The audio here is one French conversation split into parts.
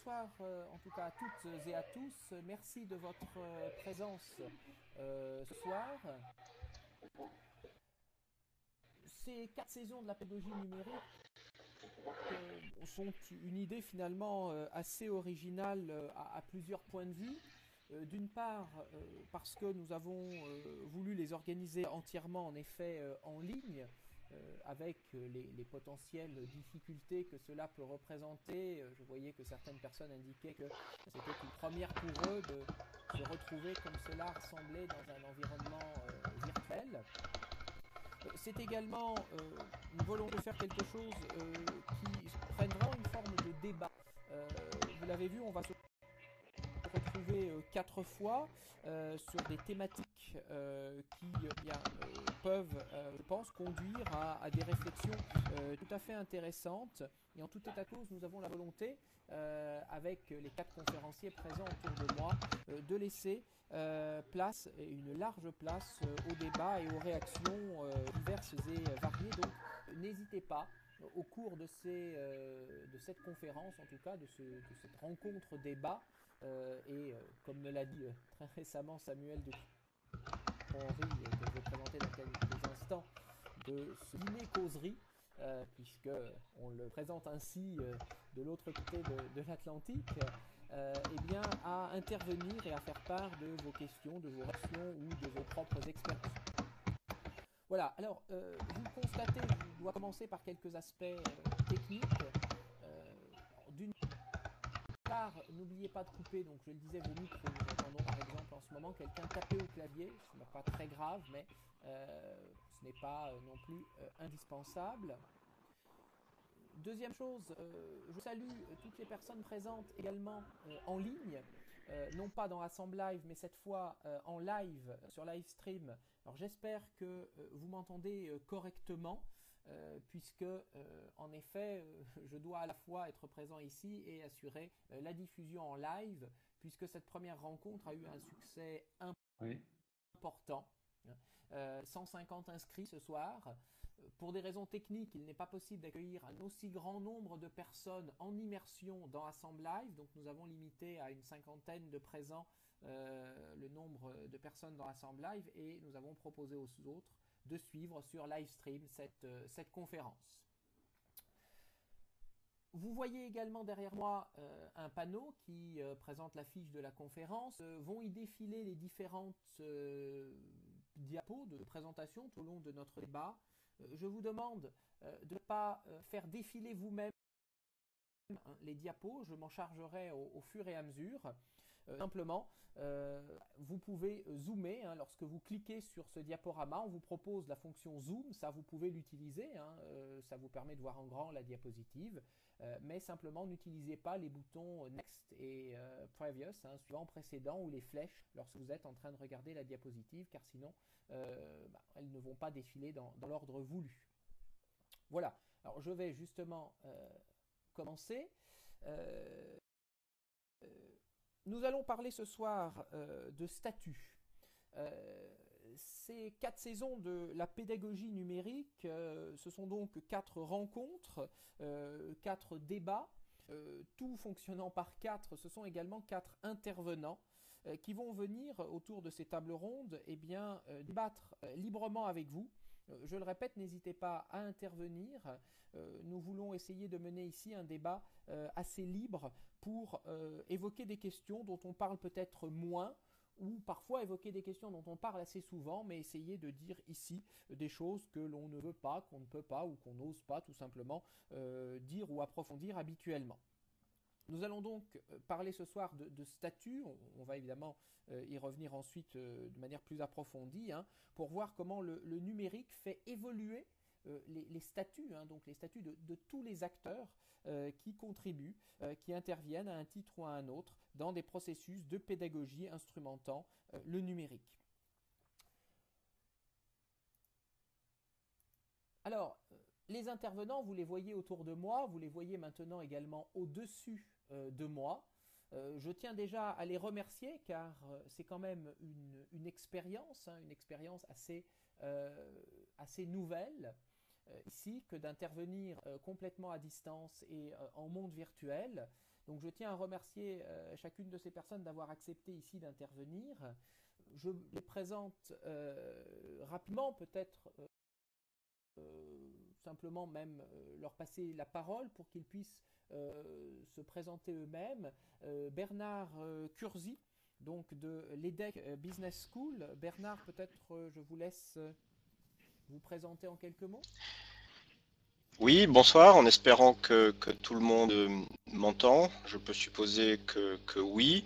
bonsoir en tout cas à toutes et à tous. Merci de votre présence ce soir. Ces 4 saisons de la pédagogie numérique sont une idée finalement assez originale à plusieurs points de vue. D'une part, parce que nous avons voulu les organiser entièrement en effet en ligne, avec les potentielles difficultés que cela peut représenter. Je voyais que certaines personnes indiquaient que c'était une première pour eux de se retrouver comme cela rassemblés dans un environnement virtuel. C'est également une volonté de faire quelque chose qui prenne vraiment une forme de débat. Vous l'avez vu, on va se retrouver 4 fois sur des thématiques qui peuvent, je pense, conduire à des réflexions tout à fait intéressantes. Et en tout état de cause, nous avons la volonté, avec les 4 conférenciers présents autour de moi, de laisser place, une large place au débat et aux réactions diverses et variées. Donc n'hésitez pas au cours de cette conférence, en tout cas de cette rencontre débat, comme me l'a dit très récemment Samuel de Henry, que je vais présenter dans quelques instants, de ce dîner causerie, puisque on le présente ainsi de l'autre côté de l'Atlantique, eh bien, à intervenir et à faire part de vos questions, de vos réactions ou de vos propres expériences. Voilà, alors vous le constatez, je dois commencer par quelques aspects techniques. D'une part, n'oubliez pas de couper, donc je le disais, vos micros. Nous entendons par exemple en ce moment quelqu'un taper au clavier. Ce n'est pas très grave, mais ce n'est pas non plus indispensable. Deuxième chose, je salue toutes les personnes présentes également en ligne, non pas dans Assemble Live, mais cette fois en live sur Livestream. Alors j'espère que vous m'entendez correctement, puisque en effet, je dois à la fois être présent ici et assurer la diffusion en live, puisque cette première rencontre a eu un succès important. 150 inscrits ce soir. Pour des raisons techniques, il n'est pas possible d'accueillir un aussi grand nombre de personnes en immersion dans Assemble Live. Donc nous avons limité à une 50aine de présents le nombre de personnes dans Assemble Live, et nous avons proposé aux autres de suivre sur Livestream cette conférence. Vous voyez également derrière moi un panneau qui présente la fiche de la conférence. Vont y défiler les différentes diapos de présentation tout au long de notre débat. Je vous demande de ne pas faire défiler vous-même les diapos. Je m'en chargerai au fur et à mesure. Simplement, vous pouvez zoomer, lorsque vous cliquez sur ce diaporama. On vous propose la fonction zoom, ça vous pouvez l'utiliser, ça vous permet de voir en grand la diapositive, mais simplement n'utilisez pas les boutons next et previous, suivant, précédent, ou les flèches lorsque vous êtes en train de regarder la diapositive, car sinon elles ne vont pas défiler dans l'ordre voulu. Voilà, alors je vais justement commencer. Nous allons parler ce soir de statut. Ces 4 saisons de la pédagogie numérique, ce sont donc 4 rencontres, 4 débats, tout fonctionnant par 4. Ce sont également 4 intervenants qui vont venir autour de ces tables rondes débattre librement avec vous. Je le répète, n'hésitez pas à intervenir. Nous voulons essayer de mener ici un débat assez libre pour évoquer des questions dont on parle peut-être moins, ou parfois évoquer des questions dont on parle assez souvent, mais essayer de dire ici des choses que l'on ne veut pas, qu'on ne peut pas, ou qu'on n'ose pas tout simplement dire ou approfondir habituellement. Nous allons donc parler ce soir de statut. On va évidemment y revenir ensuite de manière plus approfondie, pour voir comment le numérique fait évoluer les statuts, donc les statuts de tous les acteurs qui contribuent, qui interviennent à un titre ou à un autre dans des processus de pédagogie instrumentant le numérique. Alors, les intervenants, vous les voyez autour de moi, vous les voyez maintenant également au-dessus de moi. Je tiens déjà à les remercier, car c'est quand même une expérience, une expérience assez nouvelle ici, que d'intervenir complètement à distance et en monde virtuel. Donc je tiens à remercier chacune de ces personnes d'avoir accepté ici d'intervenir. Je les présente rapidement, peut-être simplement même leur passer la parole pour qu'ils puissent se présenter eux-mêmes. Bernard Curzi, donc de l'EDEC Business School. Bernard, peut-être je vous laisse vous présenter en quelques mots. Oui, bonsoir, en espérant que tout le monde m'entend. Je peux supposer que oui.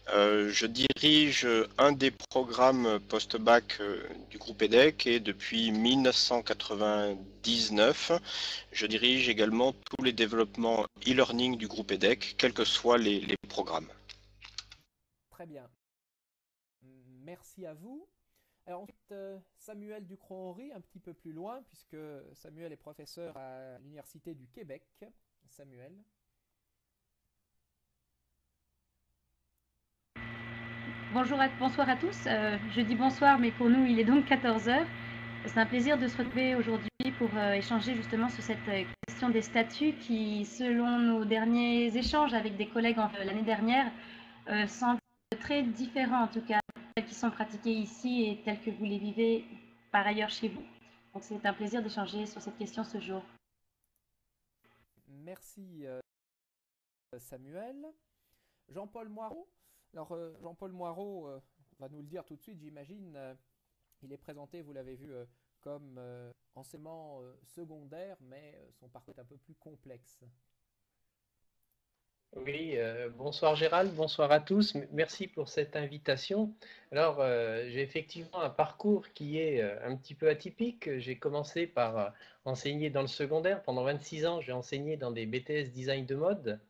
Je dirige un des programmes post-bac du groupe EDEC et depuis 1999, je dirige également tous les développements e-learning du groupe EDEC, quels que soient les programmes. Très bien. Merci à vous. Alors ensuite, Samuel Ducrot-Henry, un petit peu plus loin, puisque Samuel est professeur à l'Université du Québec. Samuel. Bonsoir à tous. Je dis bonsoir, mais pour nous, il est donc 14 heures. C'est un plaisir de se retrouver aujourd'hui pour échanger justement sur cette question des statuts qui, selon nos derniers échanges avec des collègues l'année dernière, semblent très différents, en tout cas, tels qui sont pratiqués ici et tels que vous les vivez par ailleurs chez vous. Donc c'est un plaisir d'échanger sur cette question ce jour. Merci Samuel. Jean-Paul Moirot. Alors Jean-Paul Moirot va nous le dire tout de suite, j'imagine. Il est présenté, vous l'avez vu, comme enseignement secondaire, mais son parcours est un peu plus complexe. Oui, bonsoir Gérald, bonsoir à tous. Merci pour cette invitation. Alors, j'ai effectivement un parcours qui est un petit peu atypique. J'ai commencé par enseigner dans le secondaire. Pendant 26 ans, j'ai enseigné dans des BTS design de mode.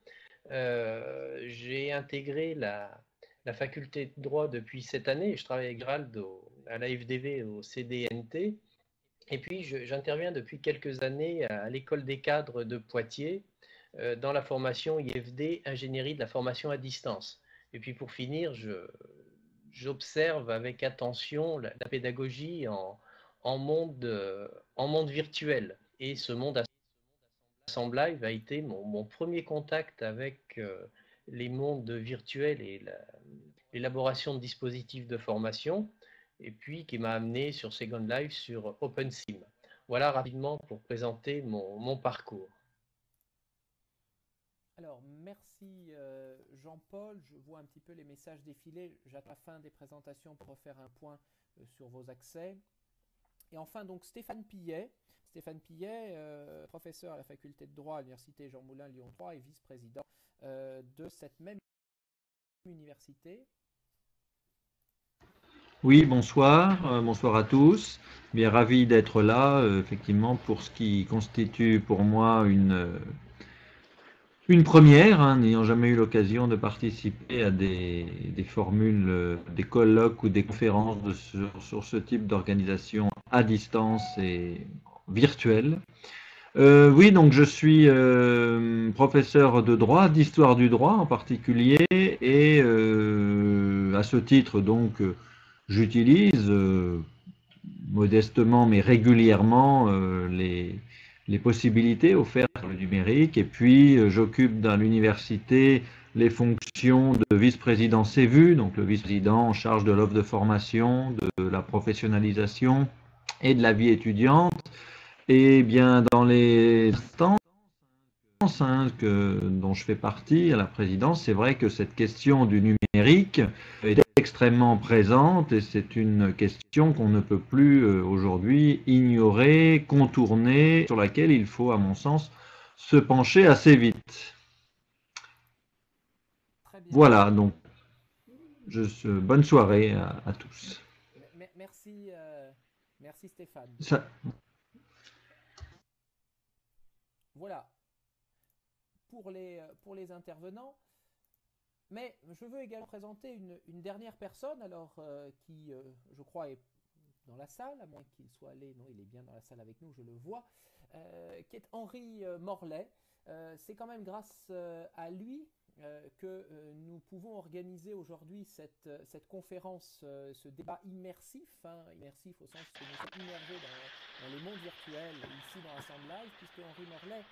J'ai intégré la faculté de droit depuis cette année. Je travaille avec Gérald à la FDV au CDNT. Et puis, j'interviens depuis quelques années à l'école des cadres de Poitiers dans la formation IFD, ingénierie de la formation à distance. Et puis, pour finir, j'observe avec attention la pédagogie en monde virtuel. Et ce monde Assemblage a été mon premier contact avec les mondes virtuels et l'élaboration de dispositifs de formation, et puis qui m'a amené sur Second Life sur OpenSim. Voilà rapidement pour présenter mon parcours. Alors, merci Jean-Paul. Je vois un petit peu les messages défiler. J'attends la fin des présentations pour refaire un point sur vos accès. Et enfin, donc Stéphane Pillet. Stéphane Pillet, professeur à la faculté de droit à l'université Jean Moulin Lyon 3 et vice-président de cette même université. Oui, bonsoir, bonsoir à tous. Bien ravi d'être là, effectivement, pour ce qui constitue pour moi une première, hein, n'ayant jamais eu l'occasion de participer à des formules, des colloques ou des conférences sur ce type d'organisation à distance et virtuelle. Oui, donc je suis professeur de droit, d'histoire du droit en particulier, et à ce titre, donc, j'utilise modestement mais régulièrement les possibilités offertes par le numérique, et puis j'occupe dans l'université les fonctions de vice-président CEVU, donc le vice-président en charge de l'offre de formation, de la professionnalisation et de la vie étudiante. Et bien dans les instances dont je fais partie à la présidence, c'est vrai que cette question du numérique est extrêmement présente et c'est une question qu'on ne peut plus aujourd'hui ignorer, contourner, sur laquelle il faut, à mon sens, se pencher assez vite. Très bien. Voilà, donc bonne soirée à tous. Merci, merci Stéphane. Voilà pour les intervenants. Mais je veux également présenter une dernière personne, alors qui, je crois, est dans la salle, à moins qu'il soit allé, non, il est bien dans la salle avec nous, je le vois, qui est Henri Morlet. C'est quand même grâce à lui que nous pouvons organiser aujourd'hui cette conférence, ce débat immersif, hein, immersif au sens que nous sommes immergés dans les mondes virtuels ici dans Assemble Live, puisque Henri Morlaix,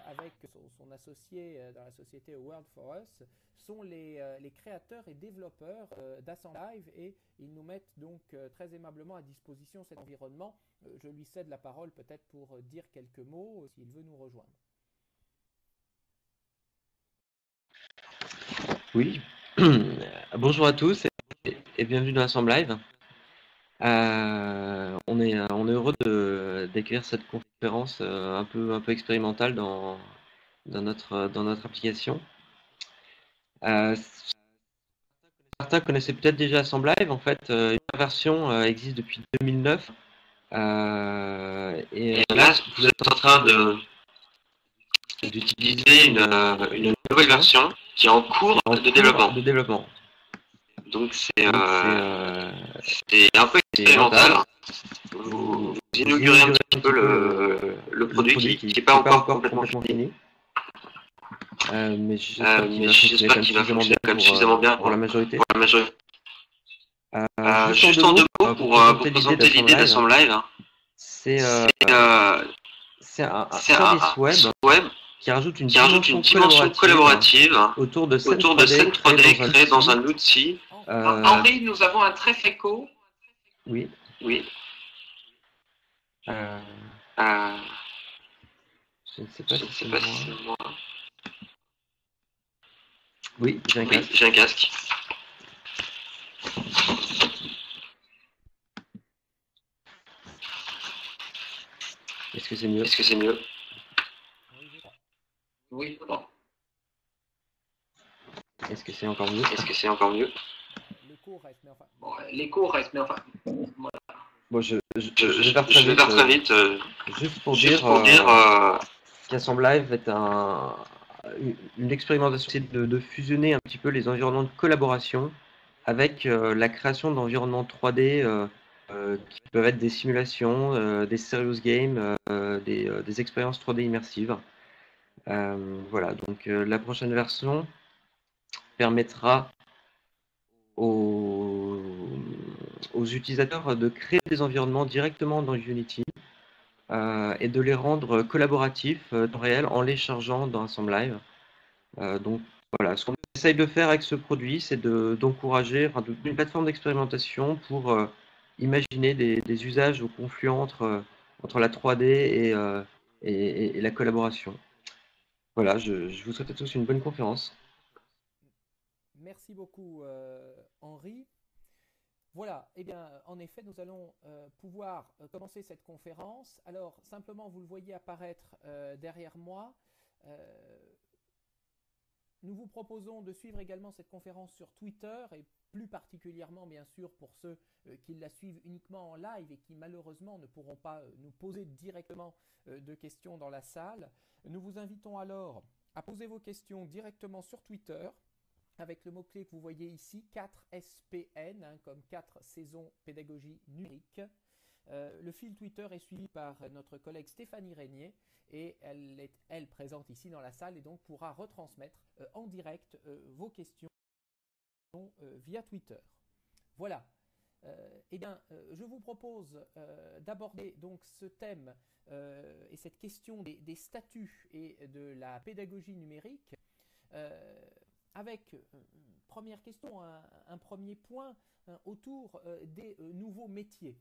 avec son associé dans la société World for Us, sont les créateurs et développeurs d'Assemble Live, et ils nous mettent donc très aimablement à disposition cet environnement. Je lui cède la parole peut-être pour dire quelques mots s'il veut nous rejoindre. Oui, bonjour à tous et bienvenue dans Assemble Live. On est heureux d'accueillir cette conférence un peu expérimentale dans notre application. Certains connaissaient peut-être déjà Assemble Live. En fait, une version existe depuis 2009. Et là, vous êtes en train d'utiliser une nouvelle version qui est en cours de développement. Donc c'est un peu expérimental. Vous inaugurez un petit peu le produit qui n'est pas encore complètement fini. Mais j'espère qu'il va fonctionner quand même suffisamment bien pour la majorité. Juste en deux mots pour présenter l'idée d'Assemble Live. C'est un service web qui rajoute une dimension collaborative autour de scènes 3D créées dans un outil. Henri, nous avons un très écho. Oui. Je ne sais pas si c'est moi. Oui, j'ai un casque. Est-ce que c'est mieux? Oui, bon. Est-ce que c'est encore mieux? L'écho reste, mais enfin... Voilà. Bon, je vais faire très vite. Juste pour dire qu'Assemble Live est une expérimentation de fusionner un petit peu les environnements de collaboration avec la création d'environnements 3D qui peuvent être des simulations, des serious games, des expériences 3D immersives. Voilà, donc la prochaine version permettra aux utilisateurs de créer des environnements directement dans Unity et de les rendre collaboratifs en réel en les chargeant dans Assemble Live. Donc voilà, ce qu'on essaye de faire avec ce produit, c'est d'encourager une plateforme d'expérimentation pour imaginer des usages au confluent entre la 3D et la collaboration. Voilà, je vous souhaite à tous une bonne conférence. Merci beaucoup Henri. Voilà, eh bien, en effet, nous allons pouvoir commencer cette conférence. Alors, simplement, vous le voyez apparaître derrière moi. Nous vous proposons de suivre également cette conférence sur Twitter, et plus particulièrement, bien sûr, pour ceux qui la suivent uniquement en live et qui, malheureusement, ne pourront pas nous poser directement de questions dans la salle. Nous vous invitons alors à poser vos questions directement sur Twitter, avec le mot-clé que vous voyez ici, 4SPN, comme 4 saisons pédagogie numérique. Le fil Twitter est suivi par notre collègue Stéphanie Régnier, et elle est présente ici dans la salle et donc pourra retransmettre en direct vos questions via Twitter. Voilà. Eh bien, je vous propose d'aborder donc ce thème et cette question des statuts et de la pédagogie numérique avec une première question, un premier point autour des nouveaux métiers.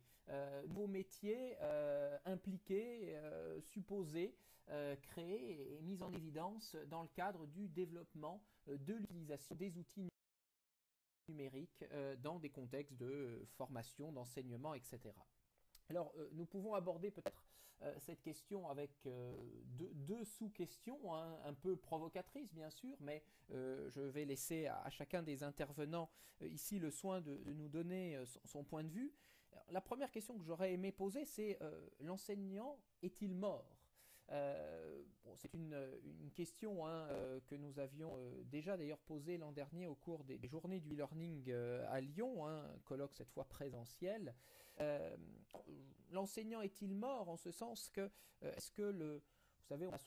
Impliqués, supposés, créés et mis en évidence dans le cadre du développement de l'utilisation des outils numériques dans des contextes de formation, d'enseignement, etc. Alors, nous pouvons aborder peut-être cette question avec deux sous-questions, un peu provocatrices bien sûr, mais je vais laisser à chacun des intervenants ici le soin de nous donner son point de vue. Alors, la première question que j'aurais aimé poser, c'est l'enseignant est-il mort? C'est une question que nous avions déjà d'ailleurs posée l'an dernier au cours des journées du e-learning à Lyon, un colloque cette fois présentiel. L'enseignant est-il mort en ce sens que, est-ce que vous savez, on a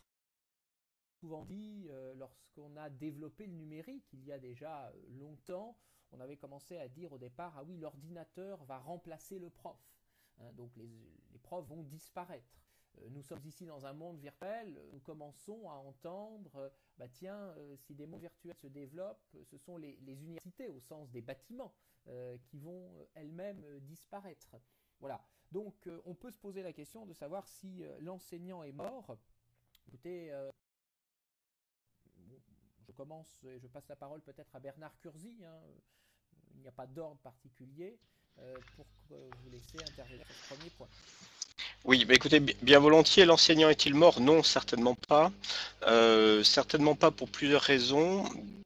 souvent dit, lorsqu'on a développé le numérique, il y a déjà longtemps, on avait commencé à dire au départ, ah oui, l'ordinateur va remplacer le prof. hein, donc les profs vont disparaître. Nous sommes ici dans un monde virtuel, nous commençons à entendre, tiens, si des mondes virtuels se développent, ce sont les universités au sens des bâtiments qui vont elles-mêmes disparaître. Voilà, donc on peut se poser la question de savoir si l'enseignant est mort. Écoutez, je passe la parole peut-être à Bernard Curzi, hein, il n'y a pas d'ordre particulier pour vous laisser intervenir sur ce premier point. Oui, écoutez, bien volontiers, l'enseignant est-il mort? Non, certainement pas. Certainement pas pour plusieurs raisons.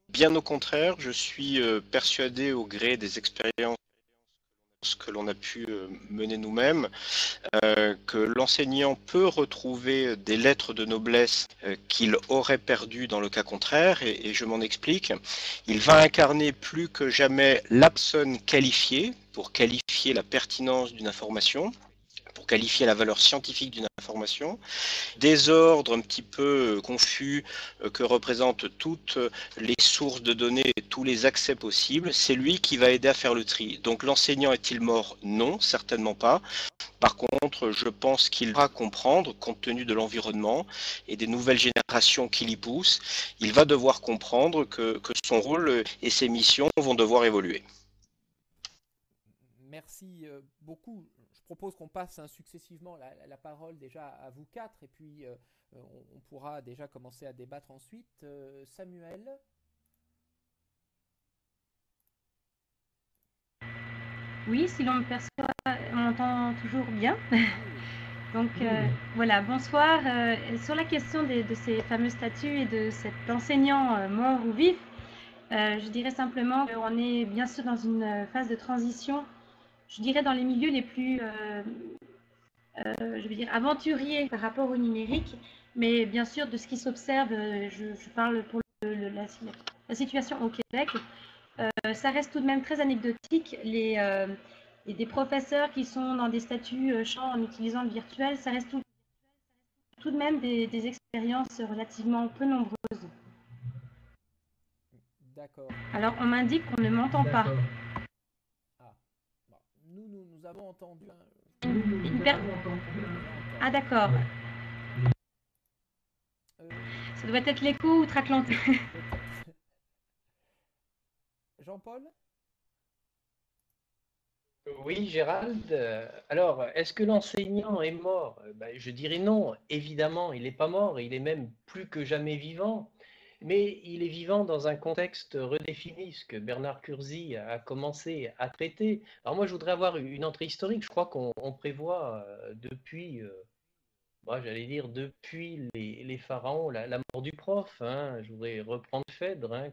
Bien au contraire, je suis persuadé au gré des expériences que l'on a pu mener nous-mêmes, que l'enseignant peut retrouver des lettres de noblesse qu'il aurait perdues dans le cas contraire, et je m'en explique. Il va incarner plus que jamais la personne qualifiée pour qualifier la pertinence d'une information, pour qualifier la valeur scientifique d'une information, désordre un petit peu confus que représentent toutes les sources de données et tous les accès possibles, c'est lui qui va aider à faire le tri. Donc l'enseignant est-il mort? Non, certainement pas. Par contre, je pense qu'il va comprendre, compte tenu de l'environnement et des nouvelles générations qui l'y poussent, il va devoir comprendre que son rôle et ses missions vont devoir évoluer. Merci beaucoup. Je propose qu'on passe successivement la parole déjà à vous quatre et puis on pourra déjà commencer à débattre ensuite. Samuel? Oui, si l'on me perçoit, on m'entend toujours bien. Donc voilà, bonsoir. Sur la question de ces fameux statuts et de cet enseignant mort ou vif, je dirais simplement qu'on est bien sûr dans une phase de transition, je dirais dans les milieux les plus je veux dire aventuriers par rapport au numérique, mais bien sûr de ce qui s'observe, je parle pour la situation au Québec, ça reste tout de même très anecdotique. Et des professeurs qui sont dans des statuts champs en utilisant le virtuel, ça reste tout de même des expériences relativement peu nombreuses. D'accord. Alors on m'indique qu'on ne m'entend pas. Ah, bon. Nous avons entendu. Ah d'accord. Ça doit être l'écho outre-Atlantique. Jean-Paul? Oui, Gérald. Alors, est-ce que l'enseignant est mort? Je dirais non. Évidemment, il n'est pas mort. Il est même plus que jamais vivant. Mais il est vivant dans un contexte redéfini, ce que Bernard Curzi a commencé à traiter. Alors moi, je voudrais avoir une entrée historique. Je crois qu'on prévoit depuis, j'allais dire, depuis les pharaons, la mort du prof. Hein. Je voudrais reprendre Phèdre, hein,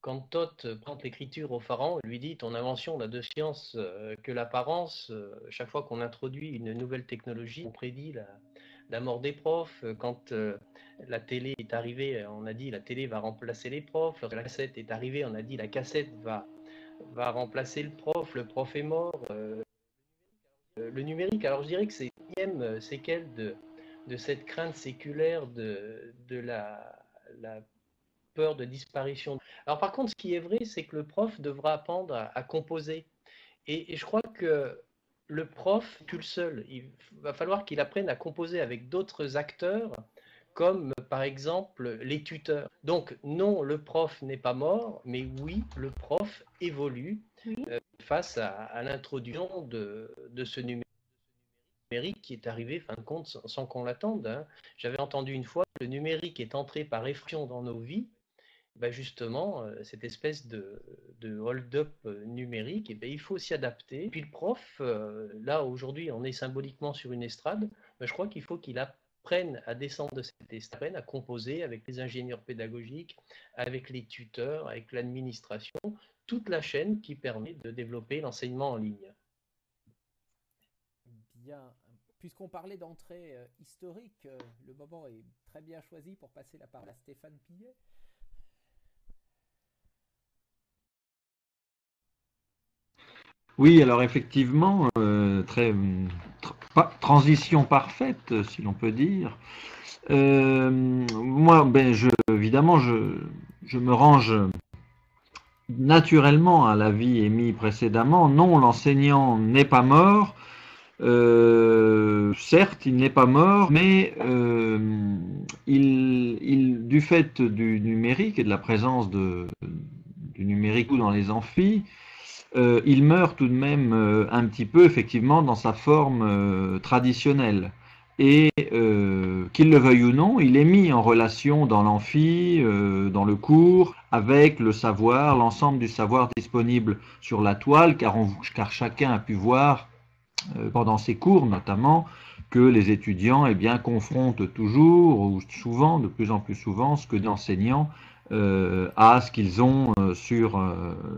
quand Thoth prend l'écriture au pharaon, il lui dit « Ton invention n'a de science que l'apparence ». Chaque fois qu'on introduit une nouvelle technologie, on prédit la mort des profs. Quand la télé est arrivée, on a dit « La télé va remplacer les profs ». Lorsque la cassette est arrivée, on a dit « La cassette va remplacer le prof est mort ». Le numérique, alors je dirais que c'est une séquelle de cette crainte séculaire de la peur de disparition. Alors par contre, ce qui est vrai, c'est que le prof devra apprendre à composer. Et je crois que le prof, tout seul, il va falloir qu'il apprenne à composer avec d'autres acteurs, comme par exemple les tuteurs. Donc non, le prof n'est pas mort, mais oui, le prof évolue face à l'introduction de ce numérique qui est arrivé, fin de compte, sans qu'on l'attende. Hein. J'avais entendu une fois que le numérique est entré par effraction dans nos vies. Justement, cette espèce de hold-up numérique, il faut s'y adapter. Et puis le prof, là aujourd'hui on est symboliquement sur une estrade, je crois qu'il faut qu'il apprenne à descendre de cette estrade, à composer avec les ingénieurs pédagogiques, avec les tuteurs, avec l'administration, toute la chaîne qui permet de développer l'enseignement en ligne. Bien. Puisqu'on parlait d'entrée historique, le moment est très bien choisi pour passer la parole à Stéphane Pillet. Oui, alors effectivement, transition parfaite, si l'on peut dire. Moi, évidemment, je me range naturellement à l'avis émis précédemment, non, l'enseignant n'est pas mort. Certes, il n'est pas mort, mais du fait du numérique et de la présence du numérique dans les amphis, il meurt tout de même un petit peu, effectivement, dans sa forme traditionnelle. Et qu'il le veuille ou non, il est mis en relation dans l'amphi, dans le cours, avec le savoir, l'ensemble du savoir disponible sur la toile, car chacun a pu voir, pendant ses cours notamment, que les étudiants confrontent toujours, ou souvent, de plus en plus souvent, ce que l'enseignant à ce qu'ils ont sur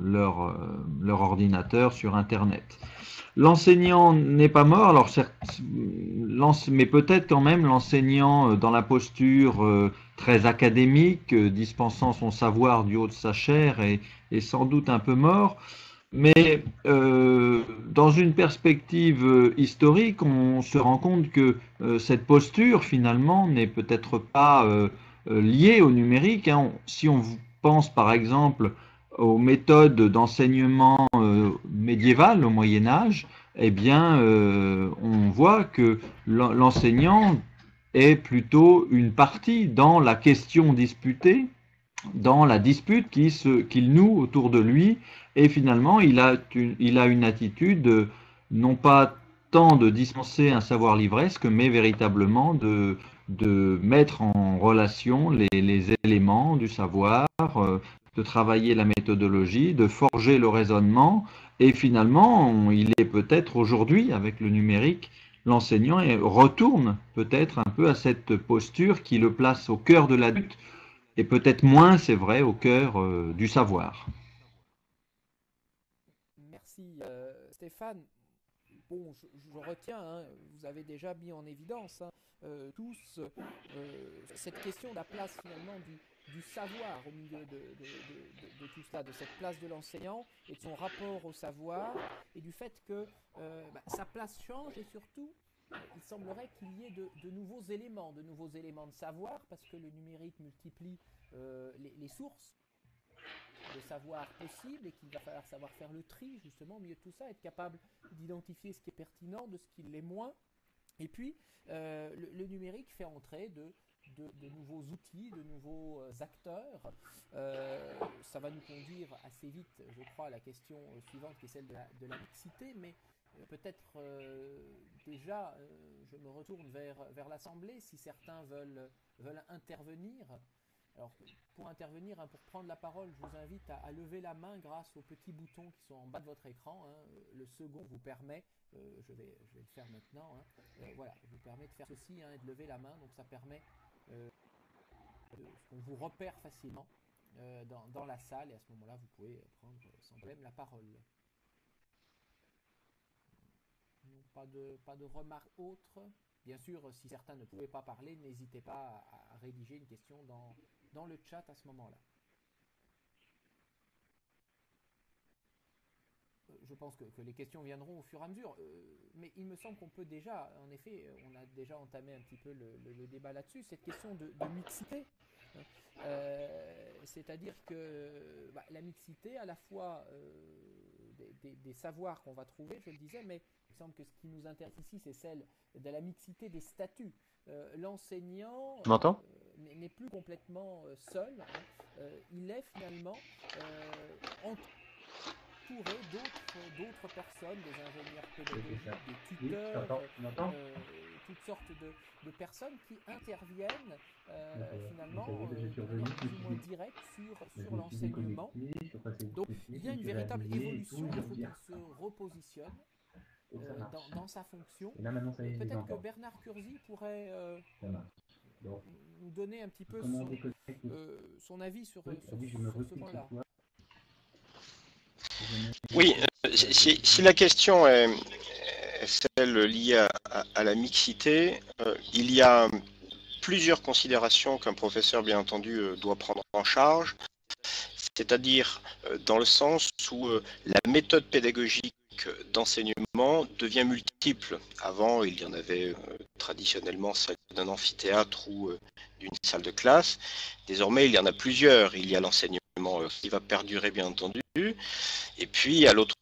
leur ordinateur, sur Internet. L'enseignant n'est pas mort, alors certes, mais peut-être quand même l'enseignant dans la posture très académique, dispensant son savoir du haut de sa chair, est sans doute un peu mort. Mais dans une perspective historique, on se rend compte que cette posture, finalement, n'est peut-être pas liée au numérique. Hein. Si on pense, par exemple, aux méthodes d'enseignement médiévales au Moyen-Âge, eh bien, on voit que l'enseignant est plutôt une partie dans la question disputée, dans la dispute qu'il noue autour de lui, et finalement il a une attitude non pas tant de dispenser un savoir livresque, mais véritablement de mettre en relation les éléments du savoir, de travailler la méthodologie, de forger le raisonnement, et finalement il est peut-être aujourd'hui avec le numérique, l'enseignant retourne peut-être un peu à cette posture qui le place au cœur de la lutte, et peut-être moins, c'est vrai, au cœur du savoir. Merci Stéphane. Bon, je retiens, hein, vous avez déjà mis en évidence tous cette question de la place finalement du savoir au milieu de tout cela, de cette place de l'enseignant et de son rapport au savoir, et du fait que sa place change, et surtout il semblerait qu'il y ait de nouveaux éléments de savoir, parce que le numérique multiplie les sources de savoir possibles, et qu'il va falloir savoir faire le tri justement au milieu de tout ça, être capable d'identifier ce qui est pertinent de ce qui l'est moins. Et puis le numérique fait entrer de nouveaux outils, de nouveaux acteurs. Ça va nous conduire assez vite, je crois, à la question suivante, qui est celle de la mixité, mais peut-être déjà, je me retourne vers l'Assemblée, si certains veulent intervenir. Alors, pour intervenir, hein, pour prendre la parole, je vous invite à lever la main grâce aux petits boutons qui sont en bas de votre écran. Hein. Le second vous permet, je vais le faire maintenant, hein. Voilà, je vous permets de faire ceci, hein, et de lever la main, donc ça permet qu'on vous repère facilement dans la salle, et à ce moment-là, vous pouvez prendre sans problème la parole. Pas de remarques autres. Bien sûr, si certains ne pouvaient pas parler, n'hésitez pas à rédiger une question dans le chat à ce moment-là. Je pense que les questions viendront au fur et à mesure, mais il me semble qu'on peut déjà, en effet, on a déjà entamé un petit peu le débat là-dessus, cette question de mixité. C'est-à-dire que la mixité, à la fois des savoirs qu'on va trouver, je le disais, mais il me semble que ce qui nous intéresse ici, c'est celle de la mixité des statuts. L'enseignant n'est plus complètement seul, hein. Il est finalement entouré d'autres personnes, des ingénieurs pédagogiques, des tuteurs, toutes sortes de personnes qui interviennent finalement de manière plus ou moins directe sur l'enseignement. Donc il y a une véritable évolution, il faut qu'il se repositionne dans sa fonction. Peut-être que Bernard Curzi pourrait nous donner un petit peu son avis sur ce point-là. Oui, si la question est celle liée à la mixité, il y a plusieurs considérations qu'un professeur, bien entendu, doit prendre en charge, c'est-à-dire dans le sens où la méthode pédagogique d'enseignement devient multiple. Avant, il y en avait traditionnellement celle d'un amphithéâtre ou d'une salle de classe. Désormais, il y en a plusieurs. Il y a l'enseignement enseignement qui va perdurer, bien entendu. Et puis, à l'autre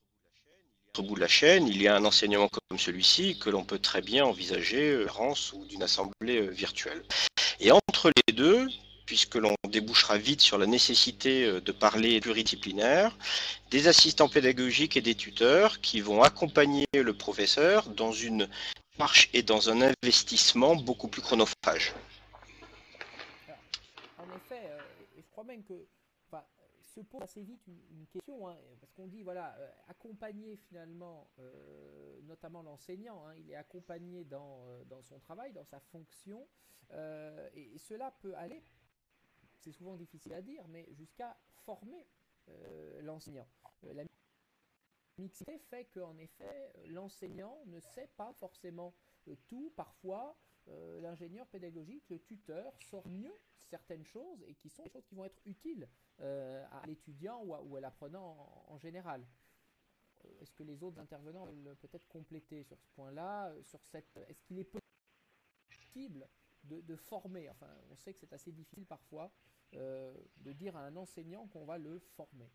bout de la chaîne, il y a un enseignement comme celui-ci que l'on peut très bien envisager ou d'une assemblée virtuelle. Et entre les deux, puisque l'on débouchera vite sur la nécessité de parler pluridisciplinaire, des assistants pédagogiques et des tuteurs qui vont accompagner le professeur dans une marche et dans un investissement beaucoup plus chronophage. En effet, je crois même que se pose assez vite une question, hein, parce qu'on dit, voilà, accompagner finalement, notamment l'enseignant, hein, il est accompagné dans son travail, dans sa fonction, et cela peut aller, c'est souvent difficile à dire, mais jusqu'à former l'enseignant. La mixité fait qu'en effet, l'enseignant ne sait pas forcément tout. Parfois, l'ingénieur pédagogique, le tuteur, sort mieux certaines choses et qui sont des choses qui vont être utiles à l'étudiant ou à l'apprenant en général. Est-ce que les autres intervenants veulent peut-être compléter sur ce point-là, est-ce qu'il est possible de former, enfin on sait que c'est assez difficile parfois de dire à un enseignant qu'on va le former.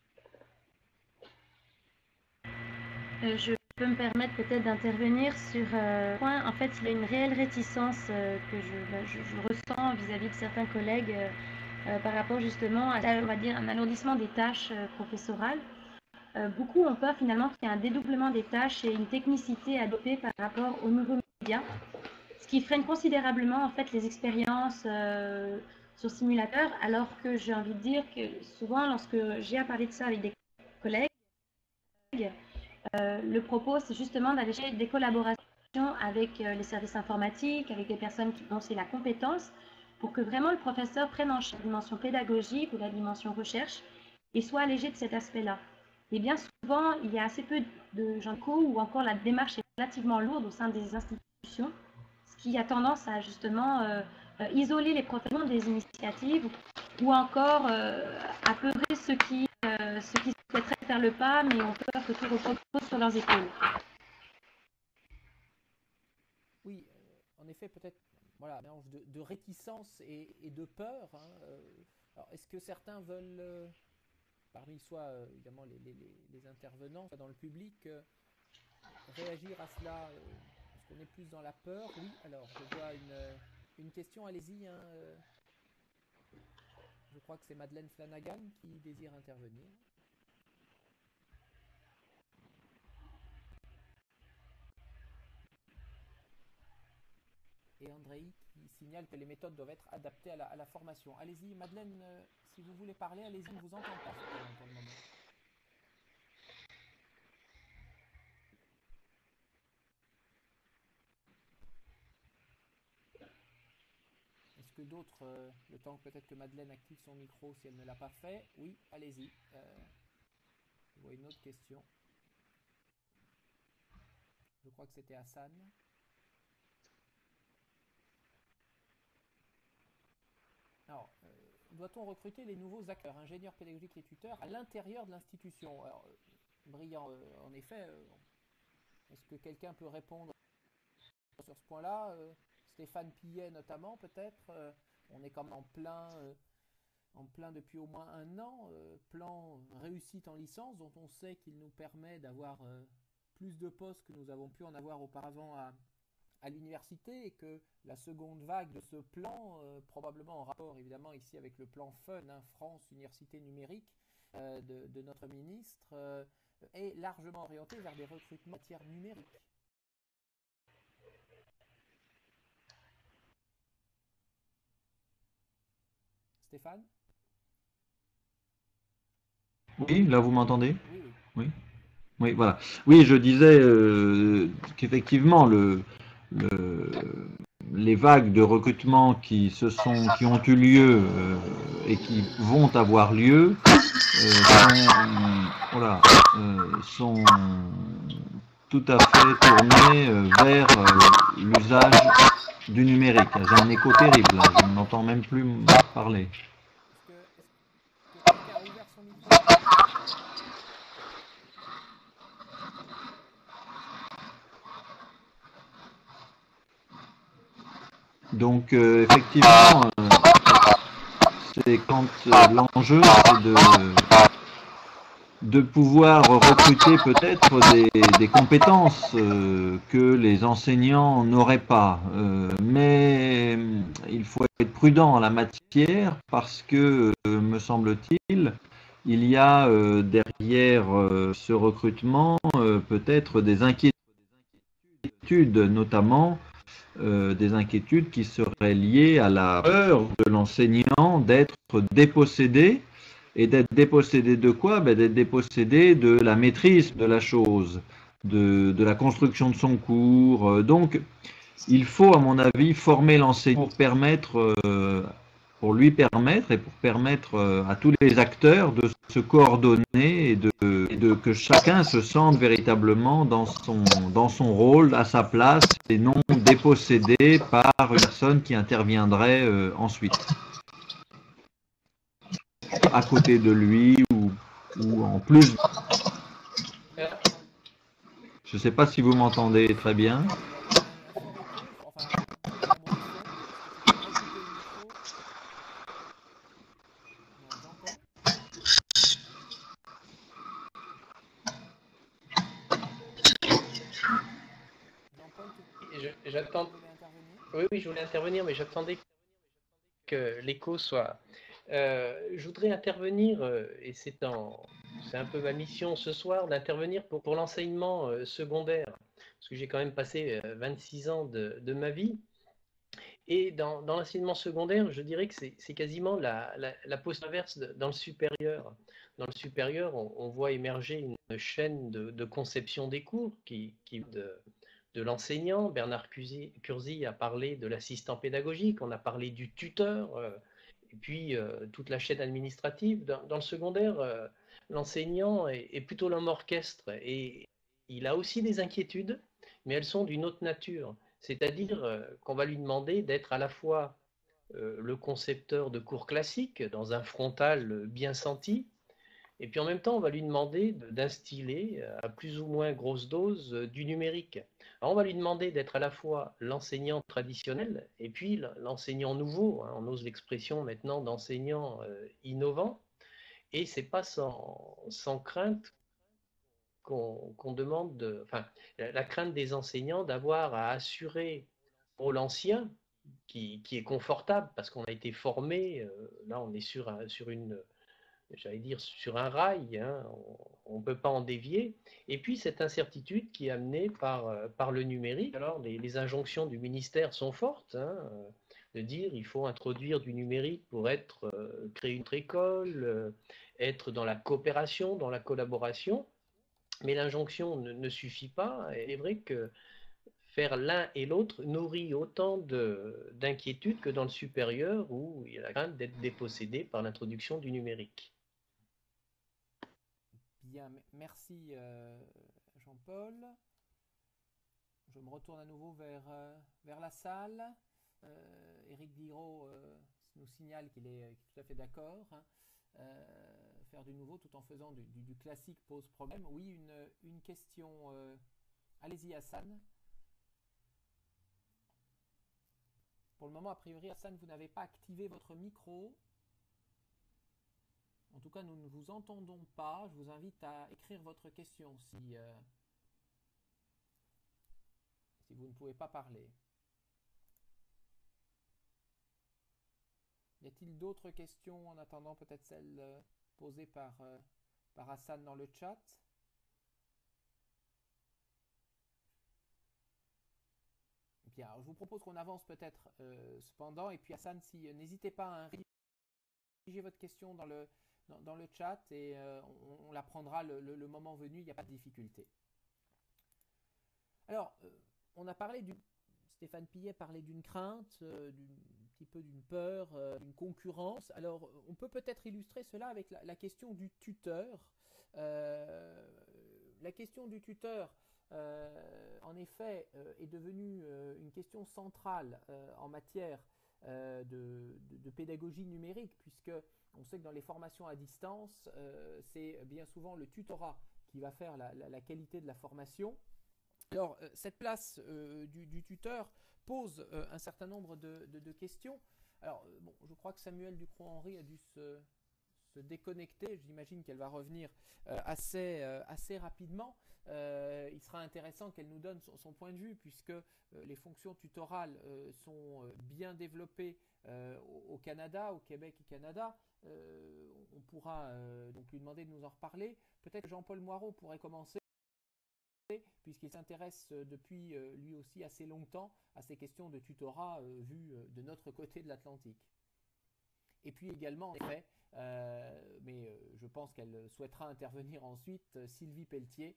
Je peux me permettre peut-être d'intervenir sur un point. En fait, il y a une réelle réticence que je ressens vis-à-vis de certains collègues par rapport justement à, on va dire, un alourdissement des tâches professorales. Beaucoup ont peur finalement qu'il y ait un dédoublement des tâches et une technicité adoptée par rapport aux nouveaux médias, ce qui freine considérablement en fait les expériences sur simulateur, alors que j'ai envie de dire que souvent lorsque j'ai à parler de ça avec des collègues, le propos c'est justement d'aller chercher des collaborations avec les services informatiques, avec des personnes dont c'est la compétence, pour que vraiment le professeur prenne en charge la dimension pédagogique ou la dimension recherche et soit allégé de cet aspect-là. Et bien souvent, il y a assez peu de gens ou encore la démarche est relativement lourde au sein des institutions, ce qui a tendance à justement isoler les professionnels des initiatives ou encore apeurer ceux qui souhaiteraient faire le pas mais ont peur que tout repose sur leurs épaules. Oui, en effet, peut-être voilà, un mélange de réticence et de peur. Hein. Alors, est-ce que certains veulent, parmi soit évidemment les intervenants, soit dans le public, réagir à cela est-ce qu'on est plus dans la peur? Oui, alors je vois une question, allez-y. Hein, je crois que c'est Madeleine Flanagan qui désire intervenir. Et Andrei qui signale que les méthodes doivent être adaptées à la formation. Allez-y, Madeleine, si vous voulez parler, allez-y, on ne vous entend pas pour le moment. Est-ce que d'autres, le temps peut-être que Madeleine active son micro si elle ne l'a pas fait? Oui, allez-y. Je vois une autre question. Je crois que c'était Hassan. Alors, doit-on recruter les nouveaux acteurs, ingénieurs pédagogiques et tuteurs, à l'intérieur de l'institution? Alors, brillant, en effet, est-ce que quelqu'un peut répondre sur ce point-là? Stéphane Pillet notamment, peut-être. On est quand même en plein depuis au moins un an, plan réussite en licence, dont on sait qu'il nous permet d'avoir plus de postes que nous avons pu en avoir auparavant à l'université, et que la seconde vague de ce plan, probablement en rapport évidemment ici avec le plan FUN, hein, France Université Numérique, de notre ministre, est largement orienté vers des recrutements en matière numérique. Stéphane? Oui, là vous m'entendez? Oui, oui. Oui. Oui, voilà. Oui, je disais qu'effectivement, les vagues de recrutement qui ont eu lieu et qui vont avoir lieu sont tout à fait tournées vers l'usage du numérique. J'ai un écho terrible, là. Je n'entends même plus parler. Est-ce que quelqu'un a ouvert son micro? Donc, effectivement, c'est quand l'enjeu c'est de pouvoir recruter peut-être des compétences que les enseignants n'auraient pas. Mais il faut être prudent en la matière parce que, me semble-t-il, il y a derrière ce recrutement peut-être des inquiétudes, notamment des inquiétudes qui seraient liées à la peur de l'enseignant d'être dépossédé. Et d'être dépossédé de quoi? D'être dépossédé de la maîtrise de la chose, de la construction de son cours. Donc, il faut, à mon avis, former l'enseignant pour lui permettre et pour permettre à tous les acteurs de se coordonner et de que chacun se sente véritablement dans son rôle, à sa place, et non dépossédé par une personne qui interviendrait ensuite à côté de lui ou en plus. Je ne sais pas si vous m'entendez très bien. J'attends. Oui, je voulais intervenir, mais j'attendais que l'écho soit. Je voudrais intervenir, et c'est un peu ma mission ce soir, d'intervenir pour l'enseignement secondaire, parce que j'ai quand même passé 26 ans de ma vie. Et dans l'enseignement secondaire, je dirais que c'est quasiment la pose inverse dans le supérieur. Dans le supérieur, on voit émerger une chaîne de conception des cours de l'enseignant. Bernard Curzy a parlé de l'assistant pédagogique, on a parlé du tuteur, et puis toute la chaîne administrative. Dans le secondaire, l'enseignant est plutôt l'homme orchestre, et il a aussi des inquiétudes, mais elles sont d'une autre nature. C'est-à-dire qu'on va lui demander d'être à la fois le concepteur de cours classiques dans un frontal bien senti, et puis en même temps, on va lui demander d'instiller à plus ou moins grosse dose du numérique. Alors on va lui demander d'être à la fois l'enseignant traditionnel et puis l'enseignant nouveau, hein, on ose l'expression maintenant d'enseignant innovant, et c'est pas sans crainte qu'on demande, enfin, la crainte des enseignants d'avoir à assurer pour l'ancien, qui est confortable parce qu'on a été formé, là on est sur un rail, hein, on ne peut pas en dévier. Et puis cette incertitude qui est amenée par le numérique. Alors les injonctions du ministère sont fortes, hein, de dire il faut introduire du numérique pour créer une autre école, être dans la coopération, dans la collaboration. Mais l'injonction ne suffit pas. Il est vrai que faire l'un et l'autre nourrit autant d'inquiétudes que dans le supérieur où il y a la crainte d'être dépossédé par l'introduction du numérique. Bien, merci Jean-Paul. Je me retourne à nouveau vers la salle. Éric Guiraud nous signale qu'il est tout à fait d'accord. Faire du nouveau tout en faisant du classique pose problème. Oui, une question. Allez-y, Hassan. Pour le moment, a priori, Hassan, vous n'avez pas activé votre micro. En tout cas, nous ne vous entendons pas. Je vous invite à écrire votre question si vous ne pouvez pas parler. Y a-t-il d'autres questions en attendant peut-être celle posée par Hassan dans le chat? Bien, je vous propose qu'on avance peut-être cependant. Et puis Hassan, n'hésitez pas à rédiger votre question dans le chat et on la prendra le moment venu, il n'y a pas de difficulté. Alors, on a parlé Stéphane Pillet parlait d'une crainte, un petit peu d'une peur, d'une concurrence. Alors, on peut peut-être illustrer cela avec la question du tuteur. La question du tuteur, en effet, est devenue une question centrale en matière de pédagogie numérique, puisque on sait que dans les formations à distance, c'est bien souvent le tutorat qui va faire la qualité de la formation. Alors, cette place du tuteur pose un certain nombre de questions. Alors, bon, je crois que Samuel Ducrot-Henry a dû se déconnecter. J'imagine qu'elle va revenir assez rapidement. Il sera intéressant qu'elle nous donne son point de vue, puisque les fonctions tutorales sont bien développées au Canada, au Québec et Canada. On pourra donc lui demander de nous en reparler. Peut-être que Jean-Paul Moirot pourrait commencer, puisqu'il s'intéresse depuis lui aussi assez longtemps à ces questions de tutorat vues de notre côté de l'Atlantique. Et puis également, en effet, mais je pense qu'elle souhaitera intervenir ensuite, Sylvie Pelletier,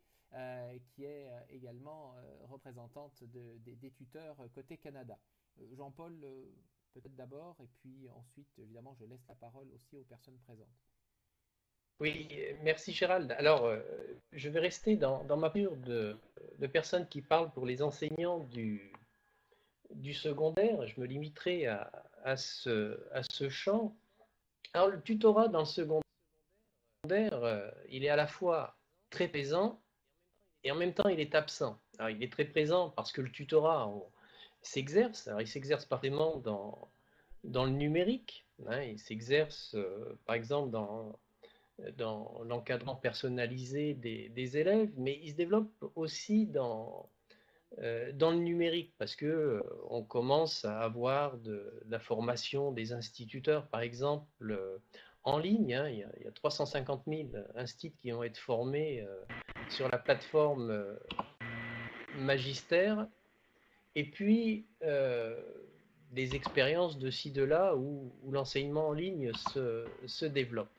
qui est également représentante des tuteurs côté Canada. Jean-Paul, peut-être d'abord, et puis ensuite, évidemment, je laisse la parole aussi aux personnes présentes. Oui, merci Gérald. Alors, je vais rester dans ma pure de personnes qui parlent pour les enseignants du secondaire. Je me limiterai à ce champ. Alors, le tutorat dans le secondaire, il est à la fois très présent et en même temps, il est absent. Alors, il est très présent parce que le tutorat s'exerce. Alors, il s'exerce pas vraiment dans le numérique. Hein, il s'exerce, par exemple, dans l'encadrement personnalisé des élèves, mais il se développe aussi dans le numérique, parce que on commence à avoir de la formation des instituteurs, par exemple, en ligne. Hein, il y a 350 000 instituts qui vont être formés sur la plateforme Magistère, et puis des expériences de ci, de là, où l'enseignement en ligne se développe.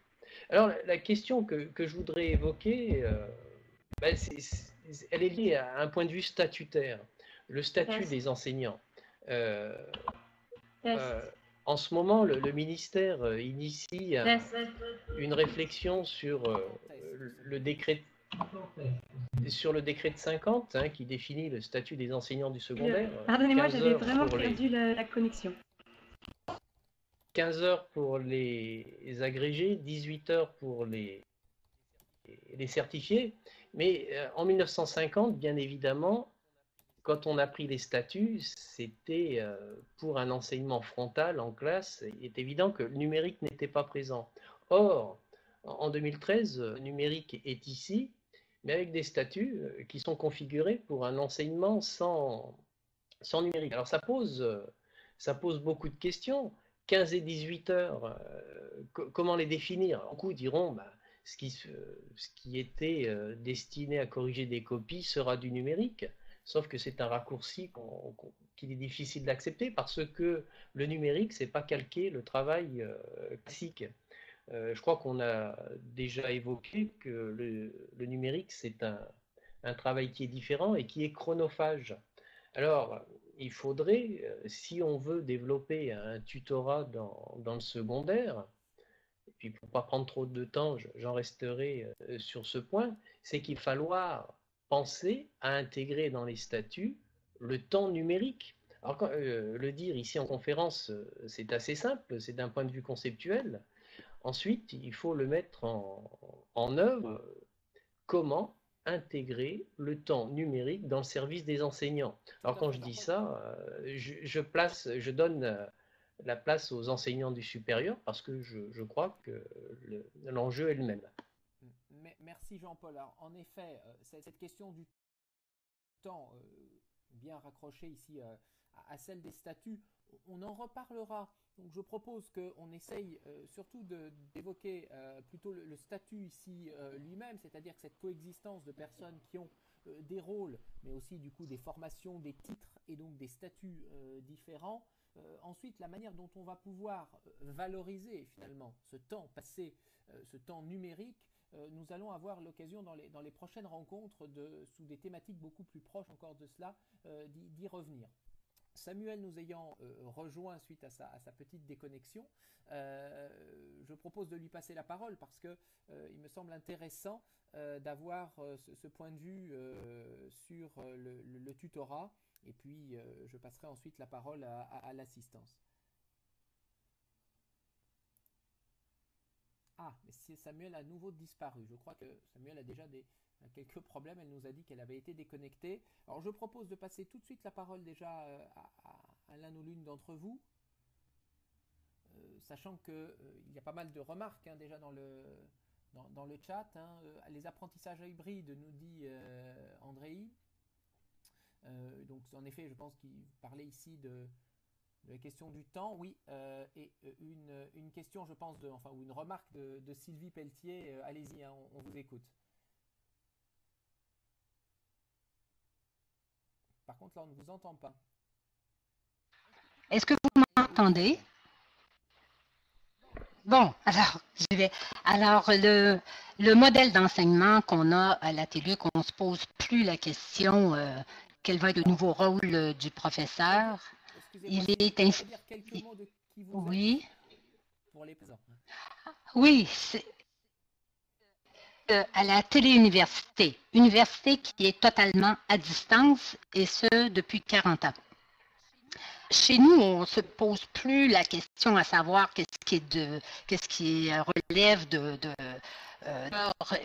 Alors, la question que je voudrais évoquer, elle est liée à un point de vue statutaire, le statut des enseignants. En ce moment, le ministère initie une réflexion sur le décret de 50, hein, qui définit le statut des enseignants du secondaire. Pardonnez-moi, j'avais vraiment perdu la connexion. 15 heures pour les agrégés, 18 heures pour les certifiés. Mais en 1950, bien évidemment, quand on a pris les statuts, c'était pour un enseignement frontal en classe. Il est évident que le numérique n'était pas présent. Or, en 2013, le numérique est ici, mais avec des statuts qui sont configurés pour un enseignement sans numérique. Alors ça pose beaucoup de questions. 15 et 18 heures, comment les définir? Beaucoup diront, ce qui était destiné à corriger des copies sera du numérique, sauf que c'est un raccourci qu'il est difficile d'accepter, parce que le numérique, c'est pas calquer le travail classique. Je crois qu'on a déjà évoqué que le numérique, c'est un travail qui est différent et qui est chronophage. Alors, il faudrait, si on veut développer un tutorat dans le secondaire, et puis pour ne pas prendre trop de temps, j'en resterai sur ce point, c'est qu'il va falloir penser à intégrer dans les statuts le temps numérique. Alors, le dire ici en conférence, c'est assez simple, c'est d'un point de vue conceptuel. Ensuite, il faut le mettre en œuvre. Comment intégrer le temps numérique dans le service des enseignants? Alors quand je dis ça, je donne la place aux enseignants du supérieur, parce que je crois que l'enjeu est le même. Merci Jean-Paul. Alors en effet, cette question du temps, bien raccrochée ici à celle des statuts, on en reparlera. Donc je propose qu'on essaye surtout d'évoquer plutôt le statut ici lui-même, c'est-à-dire que cette coexistence de personnes qui ont des rôles, mais aussi du coup des formations, des titres et donc des statuts différents. Ensuite, la manière dont on va pouvoir valoriser finalement ce temps passé, ce temps numérique, nous allons avoir l'occasion dans les prochaines rencontres sous des thématiques beaucoup plus proches encore de cela, d'y revenir. Samuel nous ayant rejoint suite à sa petite déconnexion, je propose de lui passer la parole parce que il me semble intéressant d'avoir ce point de vue sur le tutorat, et puis je passerai ensuite la parole à l'assistance. Ah, mais Samuel a à nouveau disparu. Je crois que Samuel a déjà quelques problèmes. Elle nous a dit qu'elle avait été déconnectée. Alors je propose de passer tout de suite la parole déjà à l'un ou l'une d'entre vous, sachant qu'il y a pas mal de remarques hein, déjà dans le chat. Hein, les apprentissages hybrides, nous dit Andrei. Donc en effet, je pense qu'il parlait ici de la question du temps, oui, et une question, je pense, ou une remarque de Sylvie Pelletier. Allez-y, hein, on vous écoute. Par contre, là, on ne vous entend pas. Est-ce que vous m'entendez? Bon, alors, je vais. Alors, le modèle d'enseignement qu'on a à l'atelier, qu'on ne se pose plus la question quel va être le nouveau rôle du professeur. Il est ainsi. Dire quelques mots de qui vous Oui. êtes pour les présents. Oui, c'est à la téléuniversité, université qui est totalement à distance et ce depuis 40 ans. Chez nous, on ne se pose plus la question à savoir qu'est-ce qui relève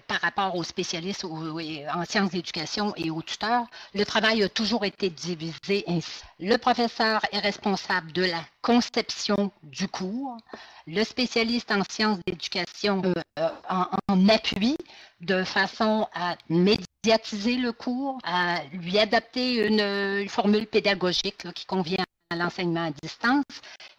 par rapport aux spécialistes en sciences d'éducation et aux tuteurs. Le travail a toujours été divisé ainsi. Le professeur est responsable de la conception du cours. Le spécialiste en sciences d'éducation en appui de façon à médiatiser le cours, à lui adapter une formule pédagogique qui convient à l'enseignement à distance.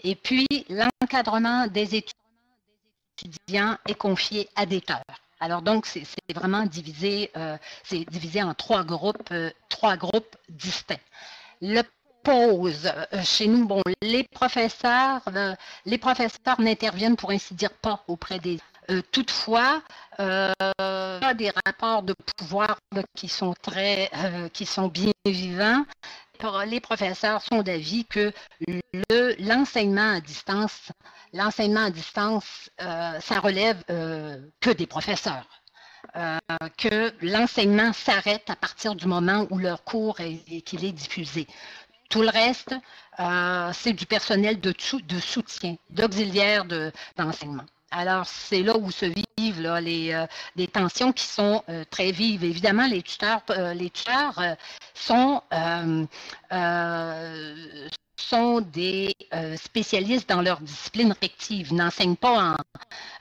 Et puis, l'encadrement des étudiants est confié à des tuteurs. Alors donc, c'est vraiment divisé, en trois groupes distincts. Le pause chez nous, bon, les professeurs n'interviennent pour ainsi dire pas auprès des toutefois, il y a des rapports de pouvoir qui sont bien vivants. Les professeurs sont d'avis que l'enseignement à distance, ça relève que des professeurs. Que l'enseignement s'arrête à partir du moment où leur cours qu'il est diffusé. Tout le reste, c'est du personnel de soutien, d'auxiliaire d'enseignement. Alors, c'est là où se vivent là, des tensions qui sont très vives. Évidemment, les tuteurs sont des spécialistes dans leur discipline respective, n'enseignent pas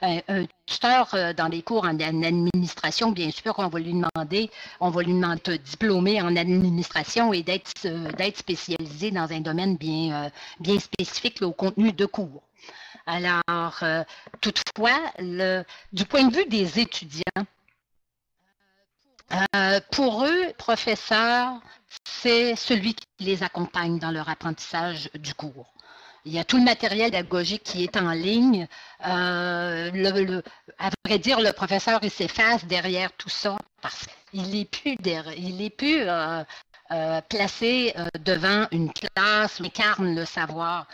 un tuteur dans des cours en administration. Bien sûr, on va lui demander de diplômer en administration et d'être spécialisé dans un domaine bien spécifique là, au contenu de cours. Alors, toutefois, du point de vue des étudiants, pour eux, professeur, c'est celui qui les accompagne dans leur apprentissage du cours. Il y a tout le matériel pédagogique qui est en ligne. À vrai dire, le professeur, il s'efface derrière tout ça parce qu'il n'est plus placé devant une classe, où il incarne le savoir.